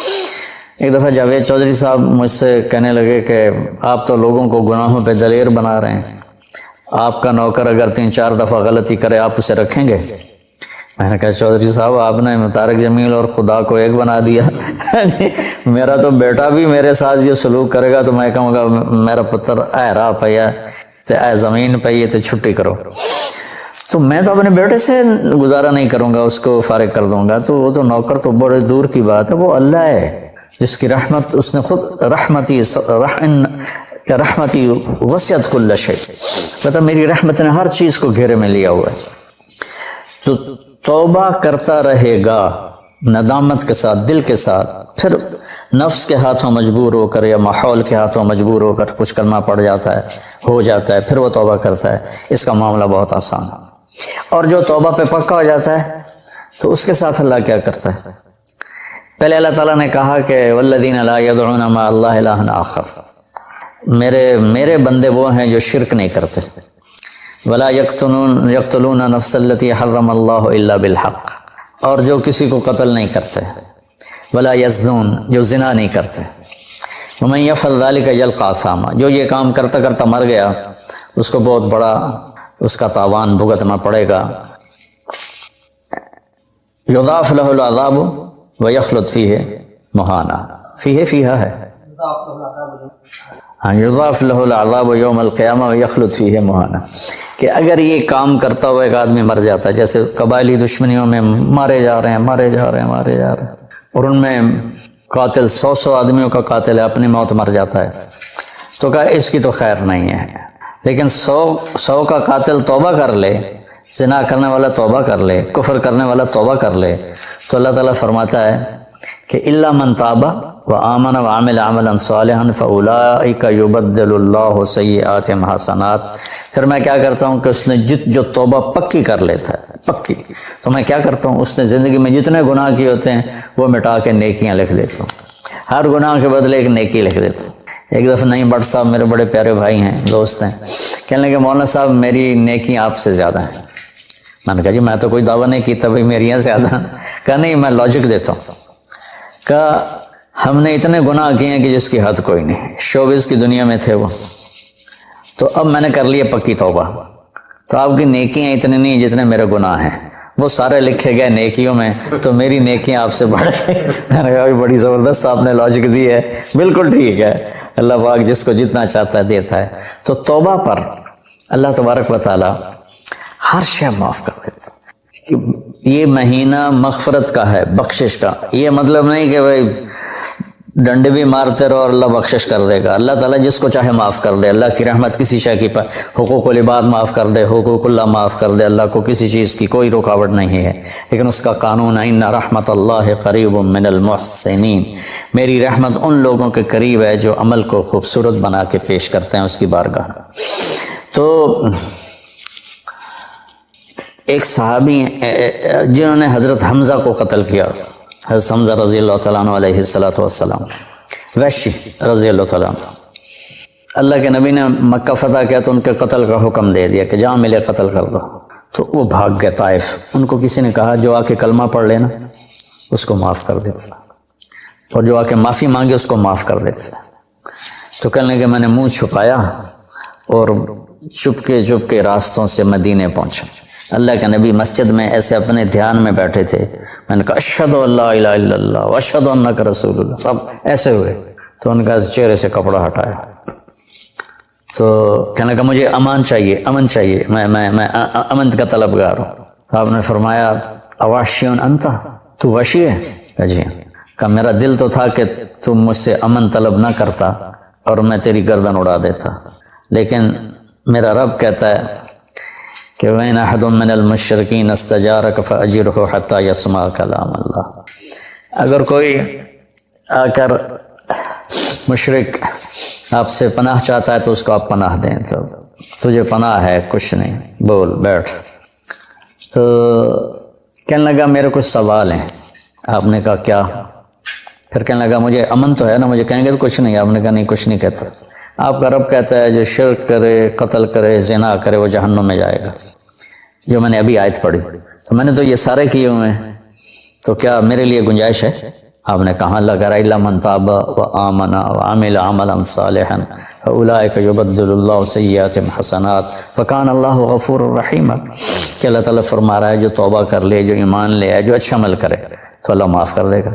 ایک دفعہ جاوید چودھری صاحب مجھ سے کہنے لگے کہ آپ تو لوگوں کو گناہوں پہ دلیر بنا رہے ہیں، آپ کا نوکر اگر 3-4 دفعہ غلطی کرے آپ اسے رکھیں گے؟ میں نے کہا چودھری صاحب آپ نے طارق جمیل اور خدا کو ایک بنا دیا. میرا تو بیٹا بھی میرے ساتھ یہ سلوک کرے گا تو میں کہوں گا میرا پتر رہا پیا تو اے زمین پہ یہ تو چھٹی کرو. تو میں تو اپنے بیٹے سے گزارا نہیں کروں گا، اس کو فارغ کر دوں گا. تو وہ تو نوکر تو بڑے دور کی بات ہے، وہ اللہ ہے جس کی رحمت، اس نے خود رحمتی وسعت کل شیء، مطلب میری رحمت نے ہر چیز کو گھیرے میں لیا ہوا ہے. تو توبہ کرتا رہے گا ندامت کے ساتھ، دل کے ساتھ، پھر نفس کے ہاتھوں مجبور ہو کر یا ماحول کے ہاتھوں مجبور ہو کر کچھ کرنا پڑ جاتا ہے، ہو جاتا ہے، پھر وہ توبہ کرتا ہے. اس کا معاملہ بہت آسان ہے. اور جو توبہ پہ پکا ہو جاتا ہے تو اس کے ساتھ اللہ کیا کرتا ہے؟ پہلے اللہ تعالیٰ نے کہا کہ والذین لا یدعون مع اللہ الہ آخر، میرے بندے وہ ہیں جو شرک نہیں کرتے. ولا یقتلون نفس التی حرم اللہ الا بالحق، اور جو کسی کو قتل نہیں کرتے. ولا یزنون، جو زنا نہیں کرتے. ومن یفعل ذلک یلقى اثاما، جو یہ کام کرتا کرتا مر گیا اس کو بہت بڑا اس کا تاوان بھگتنا پڑے گا. یضاعف له العذاب ویخلد فیہ مہانا، فیہا ہے، ہاں، یضاعف له العذاب یوم القیامہ ویخلد فیہ مہانا، کہ اگر یہ کام کرتا ہوا ایک آدمی مر جاتا ہے، جیسے قبائلی دشمنیوں میں مارے جا رہے ہیں، اور ان میں قاتل 100 آدمیوں کا قاتل ہے، اپنی موت مر جاتا ہے، تو کہا اس کی تو خیر نہیں ہے. لیکن 100 کا قاتل توبہ کر لے، زنا کرنے والا توبہ کر لے، کفر کرنے والا توبہ کر لے، تو اللہ تعالیٰ فرماتا ہے کہ الا من تاب وآمن وعمل عملا صالحا فاولئک یبدل اللہ سیئاتہم حسنات. پھر میں کیا کرتا ہوں کہ اس نے جو توبہ پکی کر لیتا ہے، پکی، تو میں کیا کرتا ہوں، اس نے زندگی میں جتنے گناہ کیے ہوتے ہیں وہ مٹا کے نیکیاں لکھ دیتا ہوں. ہر گناہ کے بدلے ایک نیکی لکھ دیتا ہوں. ایک دفعہ نعیم بٹ صاحب میرے بڑے پیارے بھائی ہیں، دوست ہیں، کہنے لگے مولانا صاحب میری نیکی آپ سے زیادہ ہیں. میں نے کہا جی میں تو کوئی دعویٰ نہیں کیتا بھائی میری زیادہ. کہا نہیں، میں لاجک دیتا ہوں. کہا ہم نے اتنے گناہ کیے ہیں کہ جس کی حد کوئی نہیں، شوبز کی دنیا میں تھے وہ، تو اب میں نے کر لیا پکی توبہ، تو آپ کی نیکیاں اتنے نہیں جتنے میرے گناہ ہیں، وہ سارے لکھے گئے نیکیوں میں، تو میری نیکیاں آپ سے بڑھ گئی. میں نے کہا بڑی زبردست آپ نے لاجک دی ہے، بالکل ٹھیک ہے، اللہ پاک جس کو جتنا چاہتا ہے دیتا ہے. تو توبہ پر اللہ تبارک و تعالی ہر شے معاف کر دیتا. یہ مہینہ مغفرت کا ہے، بخشش کا. یہ مطلب نہیں کہ بھائی ڈنڈے بھی مارتے رہو اور اللہ بخشش کر دے گا. اللہ تعالیٰ جس کو چاہے معاف کر دے. اللہ کی رحمت کسی شے کی حقوق العباد معاف کر دے، حقوق اللہ معاف کر دے. اللہ کو کسی چیز کی کوئی رکاوٹ نہیں ہے، لیکن اس کا قانون ہے ان رحمت اللہ قریب من المحسنین، میری رحمت ان لوگوں کے قریب ہے جو عمل کو خوبصورت بنا کے پیش کرتے ہیں اس کی بارگاہ. تو ایک صحابی جنہوں نے حضرت حمزہ کو قتل کیا، حضرت حمزہ رضی اللہ تعالیٰ عنہ علیہ السلام، وحشی رضی اللہ تعالیٰ عنہ، اللہ کے نبی نے مکہ فتح کیا تو ان کے قتل کا حکم دے دیا کہ جہاں ملے قتل کر دو. تو وہ بھاگ گئے طائف. ان کو کسی نے کہا جو آ کے کلمہ پڑھ لینا اس کو معاف کر دیتا، اور جو آ کے معافی مانگے اس کو معاف کر دیتا. تو کہنے لگے میں نے منہ چھپایا اور چپ کے راستوں سے مدینے پہنچا. اللہ کے نبی مسجد میں ایسے اپنے دھیان میں بیٹھے تھے. میں نے کہا اشہد ان لا الہ الا اللہ واشہد انک رسول اللہ. سب ایسے ہوئے. تو ان کا چہرے سے کپڑا ہٹایا. تو کہنے لگا مجھے امن چاہیے، میں امن کا طلبگار ہوں. تو آپ نے فرمایا اواشیون انت، تو وحشی ہے؟ کہا جی. کہا میرا دل تو تھا کہ تم مجھ سے امن طلب نہ کرتا اور میں تیری گردن اڑا دیتا، لیکن میرا رب کہتا ہے کہ وَإِنْ أَحَدٌ مِّنَ الْمُشْرِكِينَ اسْتَجَارَكَ فَأَجِرْهُ حَتَّى يَسْمَعَ كَلَامَ اللَّهِ. اگر کوئی آ کر مشرک آپ سے پناہ چاہتا ہے تو اس کو آپ پناہ دیں. تو تجھے پناہ ہے، کچھ نہیں، بول بیٹھ. تو کہنے لگا میرے کچھ سوال ہیں. آپ نے کہا کیا؟ پھر کہنے لگا مجھے امن تو ہے نا. مجھے کہیں گے تو کچھ نہیں. آپ نے کہا نہیں کچھ نہیں کہتا. آپ کا رب کہتا ہے جو شرک کرے، قتل کرے، زنا کرے وہ جہنم میں جائے گا، جو میں نے ابھی آیت پڑھی. تو میں نے تو یہ سارے کیے ہوئے ہیں، تو کیا میرے لیے گنجائش ہے؟ آپ نے کہا اللہ کرا الا من تاب وآمن وعمل عملا صالحا فاولئک یبدل اللہ سیئاتہم حسنات وکان اللہ غفور الرحیم. کہ اللہ تعالیٰ فرما رہا ہے جو توبہ کر لے، جو ایمان لے آئے، جو اچھا عمل کرے تو اللہ معاف کر دے گا.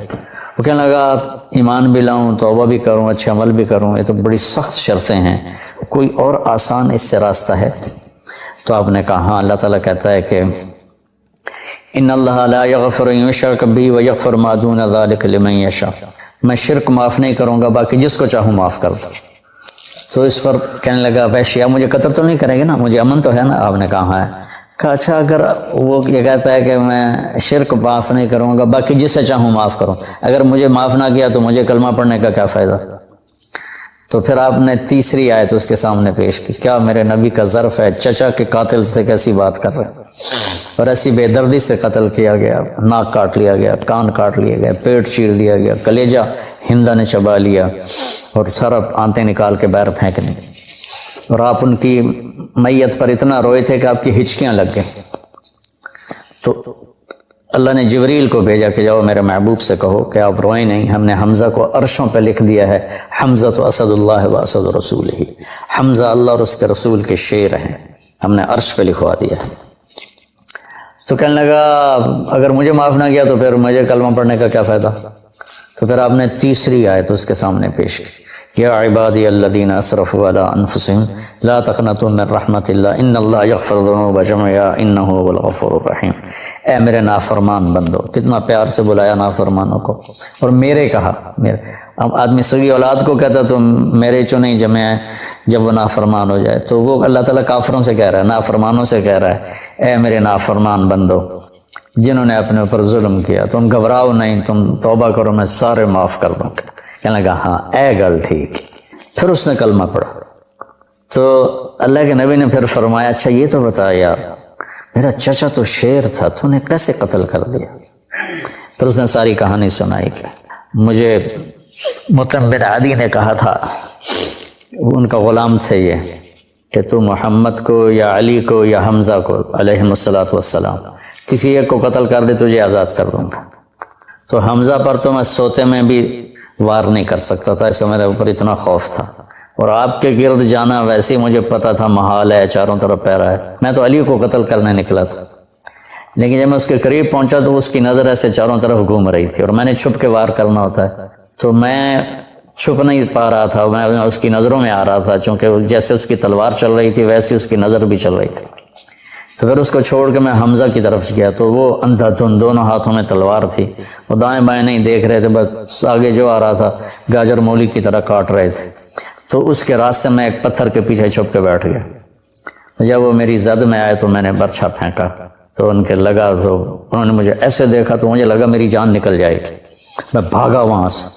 وہ کہنے لگا ایمان بھی لاؤں، توبہ بھی کروں، اچھے عمل بھی کروں، یہ تو بڑی سخت شرطیں ہیں. کوئی اور آسان اس سے راستہ ہے؟ تو آپ نے کہا ہاں، اللہ تعالیٰ کہتا ہے کہ ان اللہ لا یغفر ان یشرک بہ ویغفر ما دون ذلک لمن یشاء، میں شرک معاف نہیں کروں گا، باقی جس کو چاہوں معاف کر دوں۔ تو اس پر کہنے لگا وحشی آپ مجھے قتل تو نہیں کریں گے نا، مجھے امن تو ہے نا؟ آپ نے کہا ہاں ہے۔ کہا اچھا اگر وہ یہ کہتا ہے کہ میں شرک معاف نہیں کروں گا، باقی جس سے چاہوں معاف کروں، اگر مجھے معاف نہ کیا تو مجھے کلمہ پڑھنے کا کیا فائدہ؟ تو پھر آپ نے تیسری آیت اس کے سامنے پیش کی، کیا میرے نبی کا ظرف ہے، چچا کے قاتل سے کیسی بات کر رہے ہیں، اور ایسی بے دردی سے قتل کیا گیا، ناک کاٹ لیا گیا، کان کاٹ لیا گیا، پیٹ چیر لیا گیا، کلیجہ ہندا نے چبا لیا اور سارا آنتیں نکال کے باہر پھینک دیں، اور آپ ان کی میت پر اتنا روئے تھے کہ آپ کی ہچکیاں لگ گئیں۔ تو اللہ نے جبریل کو بھیجا کہ جاؤ میرے محبوب سے کہو کہ آپ روئیں نہیں، ہم نے حمزہ کو عرشوں پہ لکھ دیا ہے، حمزہ تو اسد اللہ و اسد رسول ہی، حمزہ اللہ اور اس کے رسول کے شیر ہیں، ہم نے عرش پہ لکھوا دیا ہے۔ تو کہنے لگا اگر مجھے معاف نہ کیا تو پھر مجھے کلمہ پڑھنے کا کیا فائدہ؟ تو پھر آپ نے تیسری آیت اس کے سامنے پیش کی، یا عبادی الذین اسرفوا علی انفسہم لا تقنطوا من رحمت اللہ ان اللہ یغفر الذنوب جميعا انہ هو الغفور الرحیم۔ اے میرے نافرمان بندو، کتنا پیار سے بلایا نافرمانوں کو، اور میرے کہا، میرے اب آدمی سگی اولاد کو کہتا تو میرے چو نہیں جمع ہے، جب وہ نافرمان ہو جائے تو وہ اللہ تعالیٰ کافروں سے کہہ رہا ہے، نافرمانوں سے کہہ رہا ہے اے میرے نافرمان بندو جنہوں نے اپنے اوپر ظلم کیا، تم گھبراؤ نہیں، تم توبہ کرو، میں سارے معاف کر دوں گا۔ کہنے لگا ہاں اے گل ٹھیک۔ پھر اس نے کلمہ پڑھا تو اللہ کے نبی نے پھر فرمایا اچھا یہ تو بتا یار، میرا چچا تو شیر تھا، تو نے کیسے قتل کر دیا؟ پھر اس نے ساری کہانی سنائی کہ مجھے مطعم بن عدی نے کہا تھا، ان کا غلام تھے یہ، کہ تو محمد کو یا علی کو یا حمزہ کو علیہم الصلاۃ والسلام کسی ایک کو قتل کر دے تجھے آزاد کر دوں گا۔ تو حمزہ پر تو میں سوتے میں بھی وار نہیں کر سکتا تھا، اس سے میرے اوپر اتنا خوف تھا، اور آپ کے گرد جانا ویسے ہی مجھے پتا تھا محال ہے، چاروں طرف پیرا ہے، میں تو علی کو قتل کرنے نکلا تھا، لیکن جب میں اس کے قریب پہنچا تو اس کی نظر ایسے چاروں طرف گھوم رہی تھی، اور میں نے چھپ کے وار کرنا ہوتا ہے تو میں چھپ نہیں پا رہا تھا، میں اس کی نظروں میں آ رہا تھا، چونکہ جیسے اس کی تلوار چل رہی تھی ویسے اس کی نظر بھی چل رہی تھی۔ تو پھر اس کو چھوڑ کے میں حمزہ کی طرف گیا تو وہ اندھا دھند، دونوں ہاتھوں میں تلوار تھی، وہ دائیں بائیں نہیں دیکھ رہے تھے، بس آگے جو آ رہا تھا گاجر مولی کی طرح کاٹ رہے تھے۔ تو اس کے راستے میں ایک پتھر کے پیچھے چھپ کے بیٹھ گیا، جب وہ میری زد میں آئے تو میں نے برچھا پھینکا تو ان کے لگا، تو انہوں نے مجھے ایسے دیکھا تو مجھے لگا میری جان نکل جائے گی، میں بھاگا وہاں سے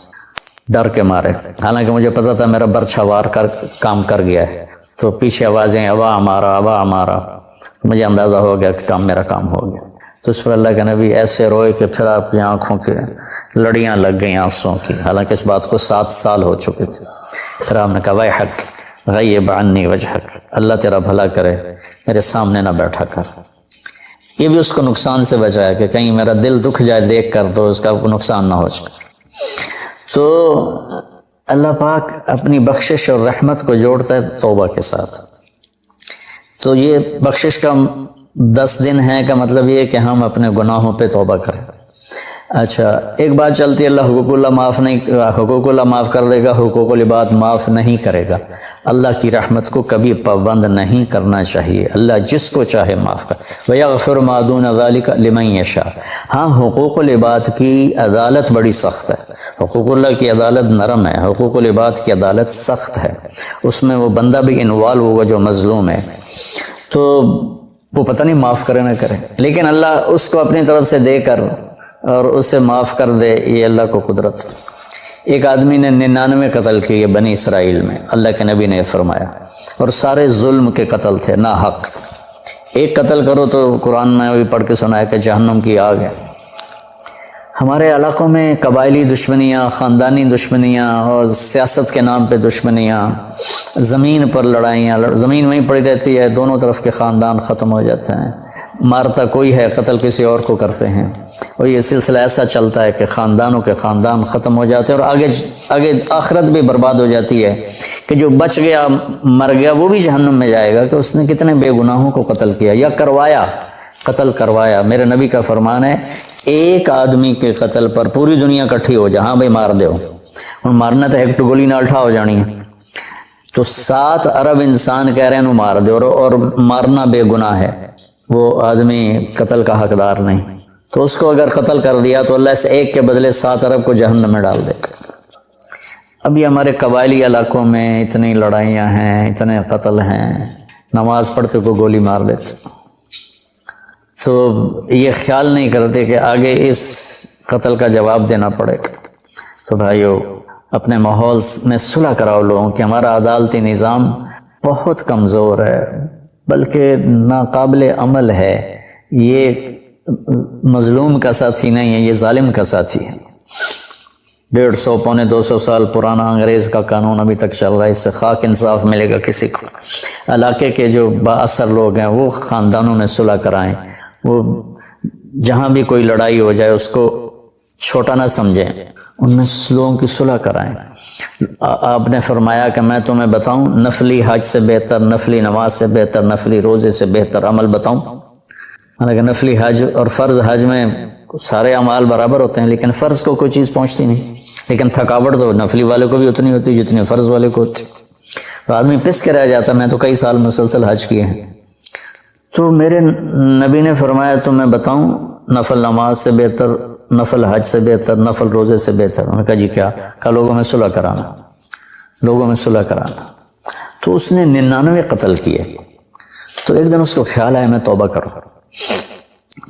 ڈر کے مارے، حالانکہ مجھے پتا تھا میرا برچھا وار کر کام کر گیا ہے۔ تو پیچھے آوازیں ابا ہمارا ابا ہمارا، تو مجھے اندازہ ہو گیا کہ میرا کام ہو گیا۔ تو اس پر اللہ کے نبی ایسے روئے کہ پھر آپ کی آنکھوں کے لڑیاں لگ گئیں آنسوں کی، حالانکہ اس بات کو 7 سال ہو چکے تھے۔ پھر آپ نے کہا ویحک غیب عنی وجہک، اللہ تیرا بھلا کرے میرے سامنے نہ بیٹھا کر۔ یہ بھی اس کو نقصان سے بچایا کہ کہیں میرا دل دکھ جائے دیکھ کر تو اس کا نقصان نہ ہو جائے۔ تو اللہ پاک اپنی بخشش اور رحمت کو جوڑتا ہے توبہ کے ساتھ۔ تو یہ بخشش کا 10 دن ہے کا مطلب یہ ہے کہ ہم اپنے گناہوں پہ توبہ کریں۔ اچھا ایک بات چلتی ہے، اللہ حقوق اللہ معاف کر دے گا، حقوق العباد معاف نہیں کرے گا۔ اللہ کی رحمت کو کبھی پابند نہیں کرنا چاہیے، اللہ جس کو چاہے معاف کر، وَيَغْفِرُ مَا دُونَ ذَلِكَ لِمَن يَشَاءُ۔ ہاں حقوق العباد کی عدالت بڑی سخت ہے، حقوق اللہ کی عدالت نرم ہے، حقوق العباد کی عدالت سخت ہے، اس میں وہ بندہ بھی انوالو ہوگا جو مظلوم ہے، تو وہ پتہ نہیں معاف کرے نہ کرے، لیکن اللہ اس کو اپنی طرف سے دے کر اور اسے معاف کر دے، یہ اللہ کو قدرت۔ ایک آدمی نے 99 قتل کیے بنی اسرائیل میں، اللہ کے نبی نے فرمایا، اور سارے ظلم کے قتل تھے، نا حق۔ ایک قتل کرو تو قرآن میں بھی پڑھ کے سنا ہے کہ جہنم کی آگ ہے۔ ہمارے علاقوں میں قبائلی دشمنیاں، خاندانی دشمنیاں اور سیاست کے نام پہ دشمنیاں، زمین پر لڑائیاں، زمین وہیں پڑی رہتی ہے، دونوں طرف کے خاندان ختم ہو جاتے ہیں، مارتا کوئی ہے قتل کسی اور کو کرتے ہیں، اور یہ سلسلہ ایسا چلتا ہے کہ خاندانوں کے خاندان ختم ہو جاتے ہیں، اور آگے آخرت بھی برباد ہو جاتی ہے کہ جو بچ گیا مر گیا وہ بھی جہنم میں جائے گا کہ اس نے کتنے بے گناہوں کو قتل کیا یا قتل کروایا۔ میرے نبی کا فرمان ہے ایک آدمی کے قتل پر پوری دنیا کٹھی ہو جہاں بھائی مار دے، اور مارنا تو ایک گولی نال ٹھا ہو جانی ہے۔ تو 7 ارب انسان کہہ رہے ہیں انہوں مار دے، اور مارنا بے گناہ ہے، وہ آدمی قتل کا حقدار نہیں، تو اس کو اگر قتل کر دیا تو اللہ اس ایک کے بدلے 7 ارب کو جہنم میں ڈال دے گا۔ اب یہ ہمارے قبائلی علاقوں میں اتنی لڑائیاں ہیں، اتنے قتل ہیں، نماز پڑھتے کو گولی مار دیتے، تو یہ خیال نہیں کرتے کہ آگے اس قتل کا جواب دینا پڑے گا۔ تو بھائیو اپنے ماحول میں صلح کراؤ لوگوں کہ ہمارا عدالتی نظام بہت کمزور ہے، بلکہ ناقابل عمل ہے، یہ مظلوم کا ساتھی نہیں ہے، یہ ظالم کا ساتھی ہے۔ 150 پونے 200 سال پرانا انگریز کا قانون ابھی تک چل رہا ہے، اس سے خاک انصاف ملے گا کسی کو۔ علاقے کے جو با اثر لوگ ہیں وہ خاندانوں میں صلح کرائیں، وہ جہاں بھی کوئی لڑائی ہو جائے اس کو چھوٹا نہ سمجھیں، ان میں لوگوں کی صلح کرائیں۔ آپ نے فرمایا کہ میں تمہیں بتاؤں نفلی حج سے بہتر، نفلی نماز سے بہتر، نفلی روزے سے بہتر عمل بتاؤں؟ حالانکہ نفلی حج اور فرض حج میں سارے اعمال برابر ہوتے ہیں، لیکن فرض کو کوئی چیز پہنچتی نہیں، لیکن تھکاوٹ تو نفلی والے کو بھی اتنی ہوتی جتنی فرض والے کو ہوتی، تو آدمی پس کے رہ جاتا۔ میں تو کئی سال مسلسل حج کیے ہیں، تو میرے نبی نے فرمایا تو میں بتاؤں نفل نماز سے بہتر، نفل حج سے بہتر، نفل روزے سے بہتر؟ انہوں نے کہا جی کیا؟ کہا لوگوں میں صلح کرانا، لوگوں میں صلح کرانا۔ تو اس نے 99 قتل کیے، تو ایک دن اس کو خیال آیا میں توبہ کروں،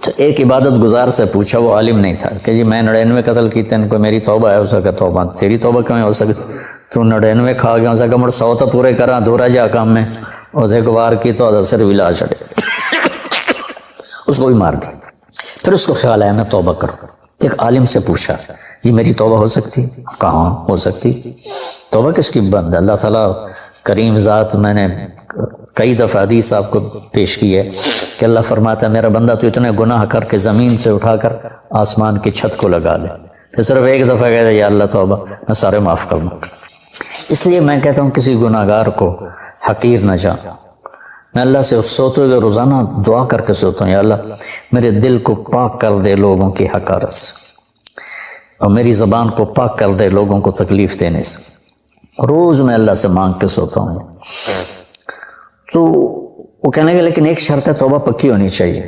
تو ایک عبادت گزار سے پوچھا، وہ عالم نہیں تھا، کہ جی میں 99 قتل کیتے ہیں، کوئی میری توبہ ہے؟ اس کا توبہ تیری توبہ کیوں ہو سکتی؟ تو 99 کھا گیا، اس کا مڑ 100 تو پورے کرا دورا جا کام میں، اور ایک بار کی تو صرف ولا چڑھے، اس کو بھی مار دیا۔ پھر اس کو خیال آیا میں توبہ کروں، ایک عالم سے پوچھا یہ میری توبہ ہو سکتی؟ کہاں ہو سکتی؟ توبہ کس کی بند ہے؟ اللہ تعالیٰ کریم ذات، میں نے کئی دفعہ حدیث آپ کو پیش کی ہے کہ اللہ فرماتا ہے میرا بندہ تو اتنے گناہ کر کے زمین سے اٹھا کر آسمان کی چھت کو لگا لے، پھر صرف ایک دفعہ کہتا ہے یا اللہ توبہ، میں سارے معاف کر دوں گا۔ اس لیے میں کہتا ہوں کسی گناہ گار کو حقیر نہ جان۔ میں اللہ سے سوتے ہوئے روزانہ دعا کر کے سوتا ہوں، یا اللہ میرے دل کو پاک کر دے لوگوں کی حقارت سے، اور میری زبان کو پاک کر دے لوگوں کو تکلیف دینے سے۔ روز میں اللہ سے مانگ کے سوتا ہوں۔ تو وہ کہنے گا لیکن ایک شرط ہے، توبہ پکی ہونی چاہیے،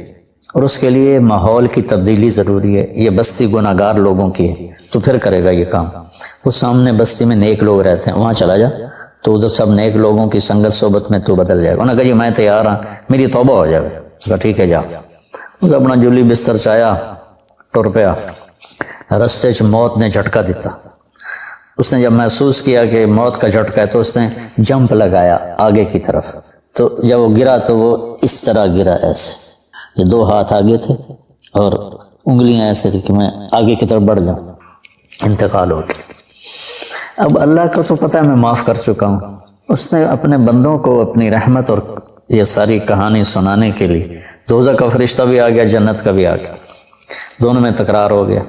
اور اس کے لیے ماحول کی تبدیلی ضروری ہے، یہ بستی گناہ گار لوگوں کی ہے، تو پھر کرے گا یہ کام۔ وہ سامنے بستی میں نیک لوگ رہتے ہیں، وہاں چلا جا تو ادھر سب نیک لوگوں کی سنگت صحبت میں تو بدل جائے گا۔ انہوں نے کہا جی میں تیار ہوں، میری توبہ ہو جائے گا۔ کہا ٹھیک ہے جا۔ اس اپنا جولی بستر چایا، ٹر پیا، رستے چ موت نے جھٹکا دیتا۔ اس نے جب محسوس کیا کہ موت کا جھٹکا ہے تو اس نے جمپ لگایا آگے کی طرف، تو جب وہ گرا تو وہ اس طرح گرا، ایسے، یہ 2 ہاتھ آگے تھے اور انگلیاں ایسے تھی کہ میں آگے کی طرف بڑھ جاؤں، انتقال ہو گیا۔ اب اللہ کو تو پتہ ہے میں معاف کر چکا ہوں، اس نے اپنے بندوں کو اپنی رحمت اور یہ ساری کہانی سنانے کے لیے دوزخ کا فرشتہ بھی آ گیا، جنت کا بھی آ گیا، دونوں میں تکرار ہو گیا۔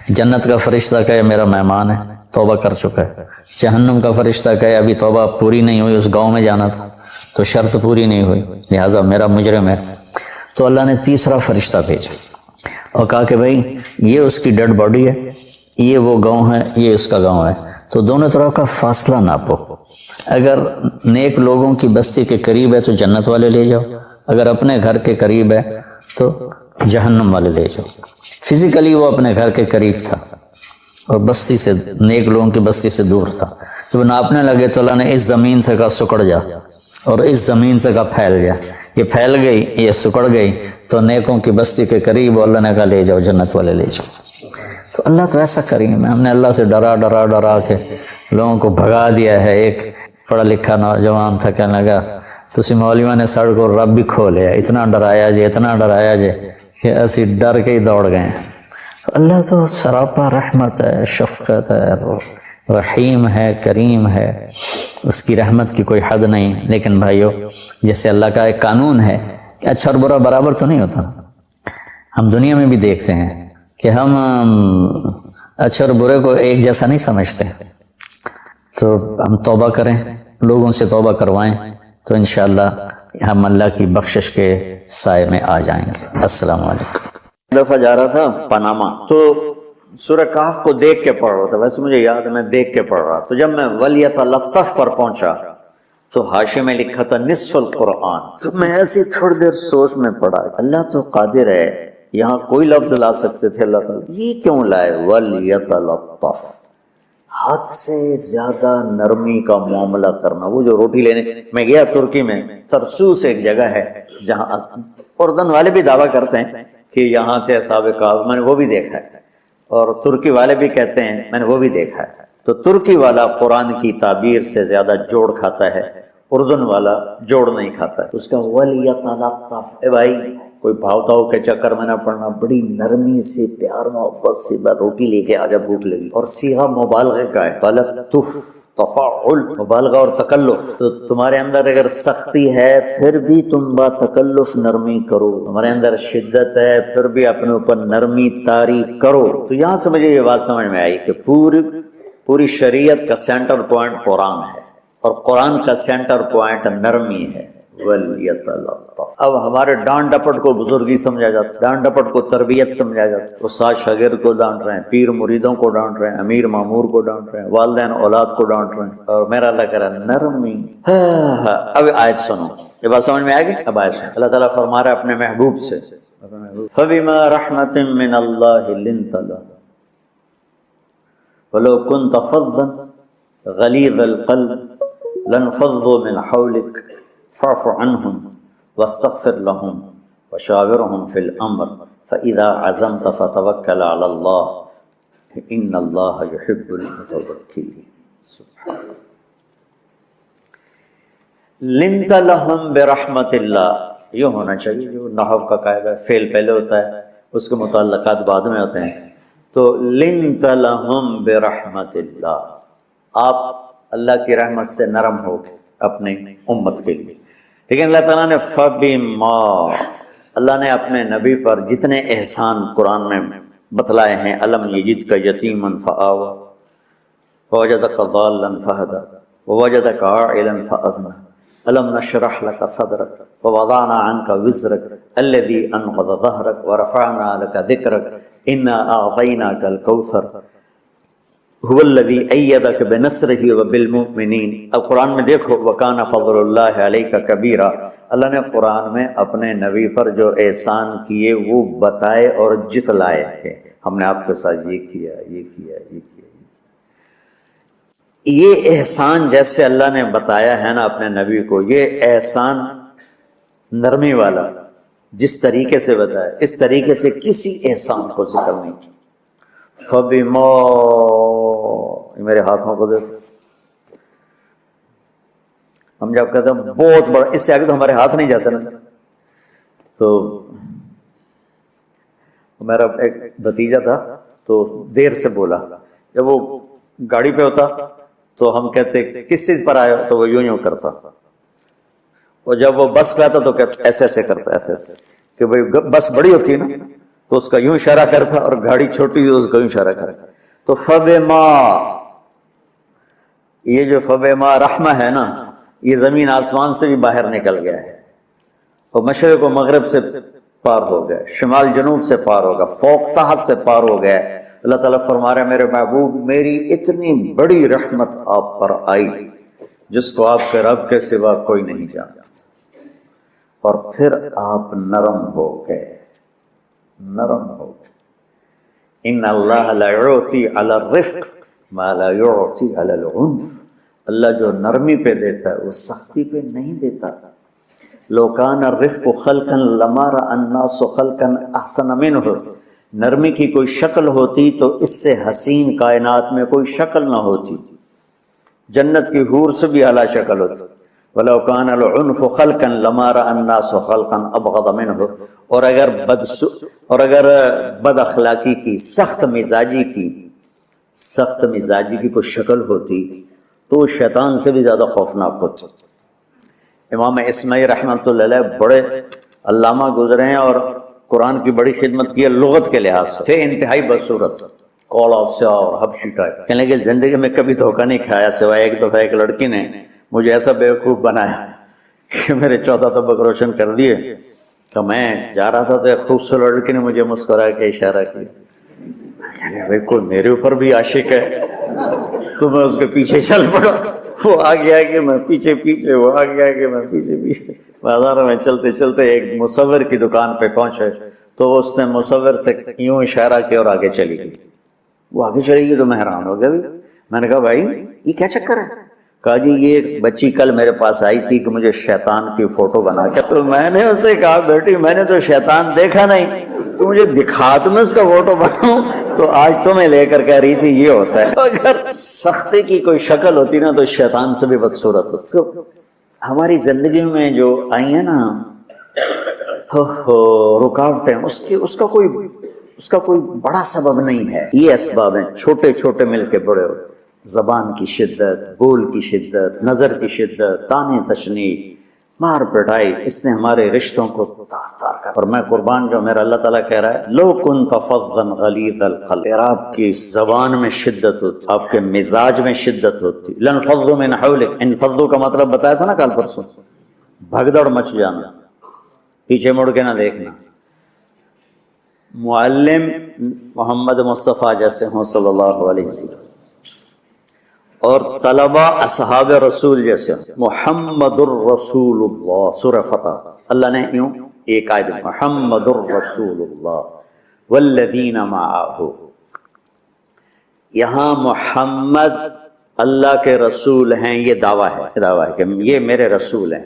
جنت کا فرشتہ کہے میرا مہمان ہے، توبہ کر چکا ہے۔ جہنم کا فرشتہ کہے ابھی توبہ پوری نہیں ہوئی، اس گاؤں میں جانا تھا تو شرط پوری نہیں ہوئی، لہٰذا میرا مجرم ہے۔ تو اللہ نے تیسرا فرشتہ بھیجا اور کہا کہ بھائی یہ اس کی ڈیڈ باڈی ہے، یہ وہ گاؤں ہے، یہ اس کا گاؤں ہے، تو دونوں طرف کا فاصلہ ناپو۔ اگر نیک لوگوں کی بستی کے قریب ہے تو جنت والے لے جاؤ، اگر اپنے گھر کے قریب ہے تو جہنم والے لے جاؤ۔ فزیکلی وہ اپنے گھر کے قریب تھا اور بستی سے، نیک لوگوں کی بستی سے دور تھا۔ جب ناپنے لگے تو اللہ نے اس زمین سے کہا سکڑ جا، اور اس زمین سے کہا پھیل جا۔ یہ پھیل گئی، یہ سکڑ گئی تو نیکوں کی بستی کے قریب، اور اللہ نے کہا لے جاؤ، جنت والے لے جاؤ۔ تو اللہ تو ایسا کریم ہے، ہم نے اللہ سے ڈرا کے لوگوں کو بھگا دیا ہے۔ ایک پڑھا لکھا نوجوان تھا، کہنے لگا تسی مولویوں نے ساڑھ کو رب بھی کھو لیا، اتنا ڈرایا جے کہ اسی ڈر کے ہی دوڑ گئے ہیں۔ اللہ تو سراپا رحمت ہے، شفقت ہے، رحیم ہے، کریم ہے، اس کی رحمت کی کوئی حد نہیں۔ لیکن بھائیو جیسے اللہ کا ایک قانون ہے کہ اچھا اور برا برابر تو نہیں ہوتا، ہم دنیا میں بھی دیکھتے ہیں کہ ہم اچھے اور برے کو ایک جیسا نہیں سمجھتے، تو ہم توبہ کریں، لوگوں سے توبہ کروائیں، تو انشاءاللہ ہم اللہ کی بخشش کے سائے میں آ جائیں گے۔ السلام علیکم۔ دفعہ جا رہا تھا پاناما، تو سورہ کہف کو دیکھ کے پڑھ رہا تھا، ویسے مجھے یاد ہے میں دیکھ کے پڑھ رہا تھا، تو جب میں وَلْيَتَلَطَّفْ پر پہنچا تو حاشیے میں لکھا تھا نصف القرآن، تو میں ایسی تھوڑی دیر سوچ میں پڑا، اللہ تو قادر ہے، یہاں کوئی لفظ لا سکتے تھے اللہ تعالیٰ، یہ کیوں لائے وَلْيَتَلَطَّفْ، حد سے زیادہ نرمی کا معاملہ کرنا۔ وہ جو روٹی لینے میں گیا ترکی میں، ترسوس ایک جگہ ہے جہاں اردن والے بھی دعویٰ کرتے ہیں کہ یہاں سے اصحاب کہف، میں نے وہ بھی دیکھا ہے، اور ترکی والے بھی کہتے ہیں، میں نے وہ بھی دیکھا ہے۔ تو ترکی والا قرآن کی تعبیر سے زیادہ جوڑ کھاتا ہے، اردن والا جوڑ نہیں کھاتا ہے۔ اس کا وَلْيَتَلَطَّفْ، اے بھائی کوئی بھاؤ تاؤ کے چکر میں نہ پڑنا، بڑی نرمی سے پیار محبت سے روٹی لے کے آجا، بھوک لگی، اور صیغہ مبالغے کا ہے، تلطف، تفاعل، مبالغہ اور تکلف۔ تو تمہارے اندر اگر سختی ہے پھر بھی تم با تکلف نرمی کرو، تمہارے اندر شدت ہے پھر بھی اپنے اوپر نرمی طاری کرو۔ تو یہاں سے مجھے یہ بات سمجھ میں آئی کہ پوری شریعت کا سینٹر پوائنٹ قرآن ہے، اور قرآن کا سینٹر پوائنٹ نرمی ہے، وَلْيَتَلَطَّفْ۔ اب ہمارے ڈانٹ ڈپٹ کو بزرگی سمجھا جاتا، ڈانٹ ڈپٹ کو تربیت سمجھا جاتا، استاد شاگرد کو ڈانٹ رہے ہیں، پیر مریدوں کو ڈانٹ رہے ہیں، امیر مامور کو ڈانٹ رہے ہیں، والدین اولاد کو ڈانٹ رہے ہیں، اور میرا اللہ کہہ رہا ہے نرمی۔ اب آیت سنو، یہ بات سمجھ میں آ گئی؟ اب آیت سنو، اللہ تعالیٰ فرما رہا ہے اپنے محبوب سے، فَبِمَا رَحْمَةٍ مِّنَ اللَّهِ لِنتَ لَهُمْ وَلَوْ كُنْتَ فَظًّا غَلِيظَ الْقَلْبِ لَانفَضُّوا مِنْ حَوْلِكَ فَاعْفُ عَنْهُمْ وَاسْتَغْفِرْ لَهُمْ وَشَاوِرْهُمْ فِي الْأَمْرِ فَإِذَا عَزَمْتَ فَتَوَكَّلْ عَلَى اللَّهِ إِنَّ اللَّهَ يُحِبُّ الْمُتَوَكِّلِينَ۔ لِنْتَ لَهُمْ بِرَحْمَةِ اللَّهِ، یہ ہونا چاہیے، جو نحو کا قاعدہ ہے، فعل پہلے ہوتا ہے، اس کے متعلقات بعد میں ہوتے ہیں۔ تو لِنْتَ لَهُمْ بِرَحْمَةِ اللَّهِ، آپ اللہ کی رحمت سے نرم ہو گئے اپنے امت کے لیے۔ لیکن اللہ تعالیٰ نے فَبِمَا، اللہ نے اپنے نبی پر جتنے احسان قرآن میں بتلائے ہیں، أَلَمْ يَجِدْكَ يَتِيمًا فَآوَىٰ وَوَجَدَكَ ضَالًّا فَهَدَىٰ وَوَجَدَكَ عَائِلًا فَأَغْنَىٰ أَلَمْ نَشْرَحْ لَكَ صَدْرَكَ وَوَضَعْنَا عَنْكَ وِزْرَكَ الَّذِي أَنقَضَ ظَهْرَكَ وَرَفَعْنَا لَكَ ذِكْرَكَ إِنَّا أَعْطَيْنَاكَ الْكَوْثَرَ هُوَ الَّذِي أَيَّدَكَ بِنَصْرِهِ وَبِالْمُؤْمِنِينَ۔ اب قرآن میں دیکھو وَكَانَ فَضْلُ اللَّهِ عَلَيْكَ كَبِيرًا، اللہ نے قرآن میں اپنے نبی پر جو احسان کیے وہ بتائے اور جتلائے تھے، ہم نے آپ کے ساتھ یہ کیا، یہ کیا، یہ کیا۔ یہ احسان جیسے اللہ نے بتایا ہے نا اپنے نبی کو، یہ احسان نرمی والا جس طریقے سے بتایا، اس طریقے سے کسی احسان کو ذکر نہیں کیا۔ فَبِمَا، میرے ہاتھوں کو دیکھو، ہم جب کہتے ہیں بہت بڑا، اس سے آگے تو ہمارے ہاتھ نہیں جاتے نا۔ تو میرا ایک بھتیجا تھا تو دیر سے بولا، جب وہ گاڑی پہ ہوتا تو ہم کہتے کس چیز پر آئے ہو، تو وہ یوں کرتا، اور جب وہ بس پہ آتا تو کہتا ایسے ایسے کرتا، ایسے ایسے، کہ بھائی بس بڑی ہوتی ہے نا تو اس کا یوں اشارہ کرتا، اور گاڑی چھوٹی تو اس کا یوں اشارہ کرتا۔ تو فَبِمَا، یہ جو فَبِمَا رحمہ ہے نا، یہ زمین آسمان سے بھی باہر نکل گیا ہے، اور مشرق و مغرب سے پار ہو گیا، شمال جنوب سے پار ہوگا، فوق تحت سے پار ہو گیا۔ اللہ تعالیٰ فرما رہے ہیں میرے محبوب، میری اتنی بڑی رحمت آپ پر آئی جس کو آپ کے رب کے سوا کوئی نہیں جانتا، اور پھر آپ نرم ہو گئے، نرم ہو گئے۔ ان اللہ لا یعطی علی الرفق ما لا یعطی علی العنف، اللہ جو نرمی پہ دیتا ہے وہ سختی پہ نہیں دیتا۔ لو کان الرفق خلقا لما رأى الناس خلقا احسن منہ، نرمی کی کوئی شکل ہوتی تو اس سے حسین کائنات میں کوئی شکل نہ ہوتی، جنت کی حور سے بھی اعلیٰ شکل ہوتی۔ وَلَوْ كَانَ الْعُنْفُ خَلْقًا لَمَا رَأَى النَّاسُ خَلْقًا أَبْغَضَ مِنْهُ، اور اگر بد اخلاقی کی، سخت مزاجی کی کوئی شکل ہوتی تو شیطان سے بھی زیادہ خوفناک ہوتی۔ امام اسماعیل رحمۃ اللہ علیہ بڑے علامہ گزرے ہیں اور قرآن کی بڑی خدمت کی ہے لغت کے لحاظ سے، تھے انتہائی بدصورت، کوڑا سیاہ اور حبشی ٹائپ، کہنے لگے زندگی میں کبھی دھوکہ نہیں کھایا سوائے ایک دفعہ ایک لڑکی نے مجھے ایسا بیوقوف بنایا کہ میرے 14 طبق روشن کر دیے، کہ میں جا رہا تھا تو ایک خوبصورت لڑکی نے مجھے مسکرا کے اشارہ کیا کہنے بھائی کوئی میرے اوپر بھی عاشق ہے، تو میں اس کے پیچھے چل پڑا، وہ آگے آگے میں پیچھے پیچھے، وہ آگے آگے میں پیچھے پیچھے، بازار میں چلتے چلتے ایک مصور کی دکان پہ پہنچے تو اس نے مصور سے یوں اشارہ کیا اور آگے چلی گئی۔ وہ آگے چلی گئی تو میں حیران ہو گیا، میں نے کہا بھائی یہ کیا چکر ہے؟ کہا جی یہ بچی کل میرے پاس آئی تھی کہ مجھے شیطان کی فوٹو بنا کے، تو میں نے اسے کہا بیٹی میں نے تو شیطان دیکھا نہیں، تو مجھے دکھا تو میں اس کا فوٹو بناؤں، تو آج تمہیں لے کر کہہ رہی تھی یہ ہوتا ہے۔ اگر سختی کی کوئی شکل ہوتی نا تو شیطان سے بھی بدصورت ہوتی۔ تو ہماری زندگی میں جو آئی ہیں نا رکاوٹیں، اس کا کوئی بڑا سبب نہیں ہے، یہ اسباب ہیں چھوٹے چھوٹے مل کے بڑے ہو۔ زبان کی شدت، بول کی شدت، نظر کی شدت، طعنے تشنیع، مار پٹائی، اس نے ہمارے رشتوں کو تار تار کر، اور میں قربان جو میرا اللہ تعالیٰ کہہ رہا ہے لو کنت فظا غلیظ القلب، اگر آپ کی زبان میں شدت ہوتی، آپ کے مزاج میں شدت ہوتی، لانفضوا من حولک، انفضوا کا مطلب بتایا تھا نا کل پرسوں، بھگدڑ مچ جانا، پیچھے مڑ کے نہ دیکھنا۔ معلم محمد مصطفیٰ جیسے ہوں صلی اللہ علیہ وسلم، اور طلبہ اصحاب رسول جیسے محمد الرسول اللہ، سورہ فتح اللہ نے یوں ایک آیت محمد الرسول اللہ والذین معہ، یہاں محمد اللہ کے رسول ہیں، یہ دعویٰ ہے کہ یہ میرے رسول ہیں۔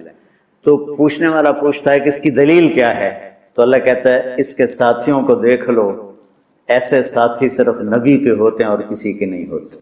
تو پوچھنے والا پوچھتا ہے کہ اس کی دلیل کیا ہے؟ تو اللہ کہتا ہے اس کے ساتھیوں کو دیکھ لو، ایسے ساتھی صرف نبی کے ہوتے ہیں اور کسی کے نہیں ہوتے۔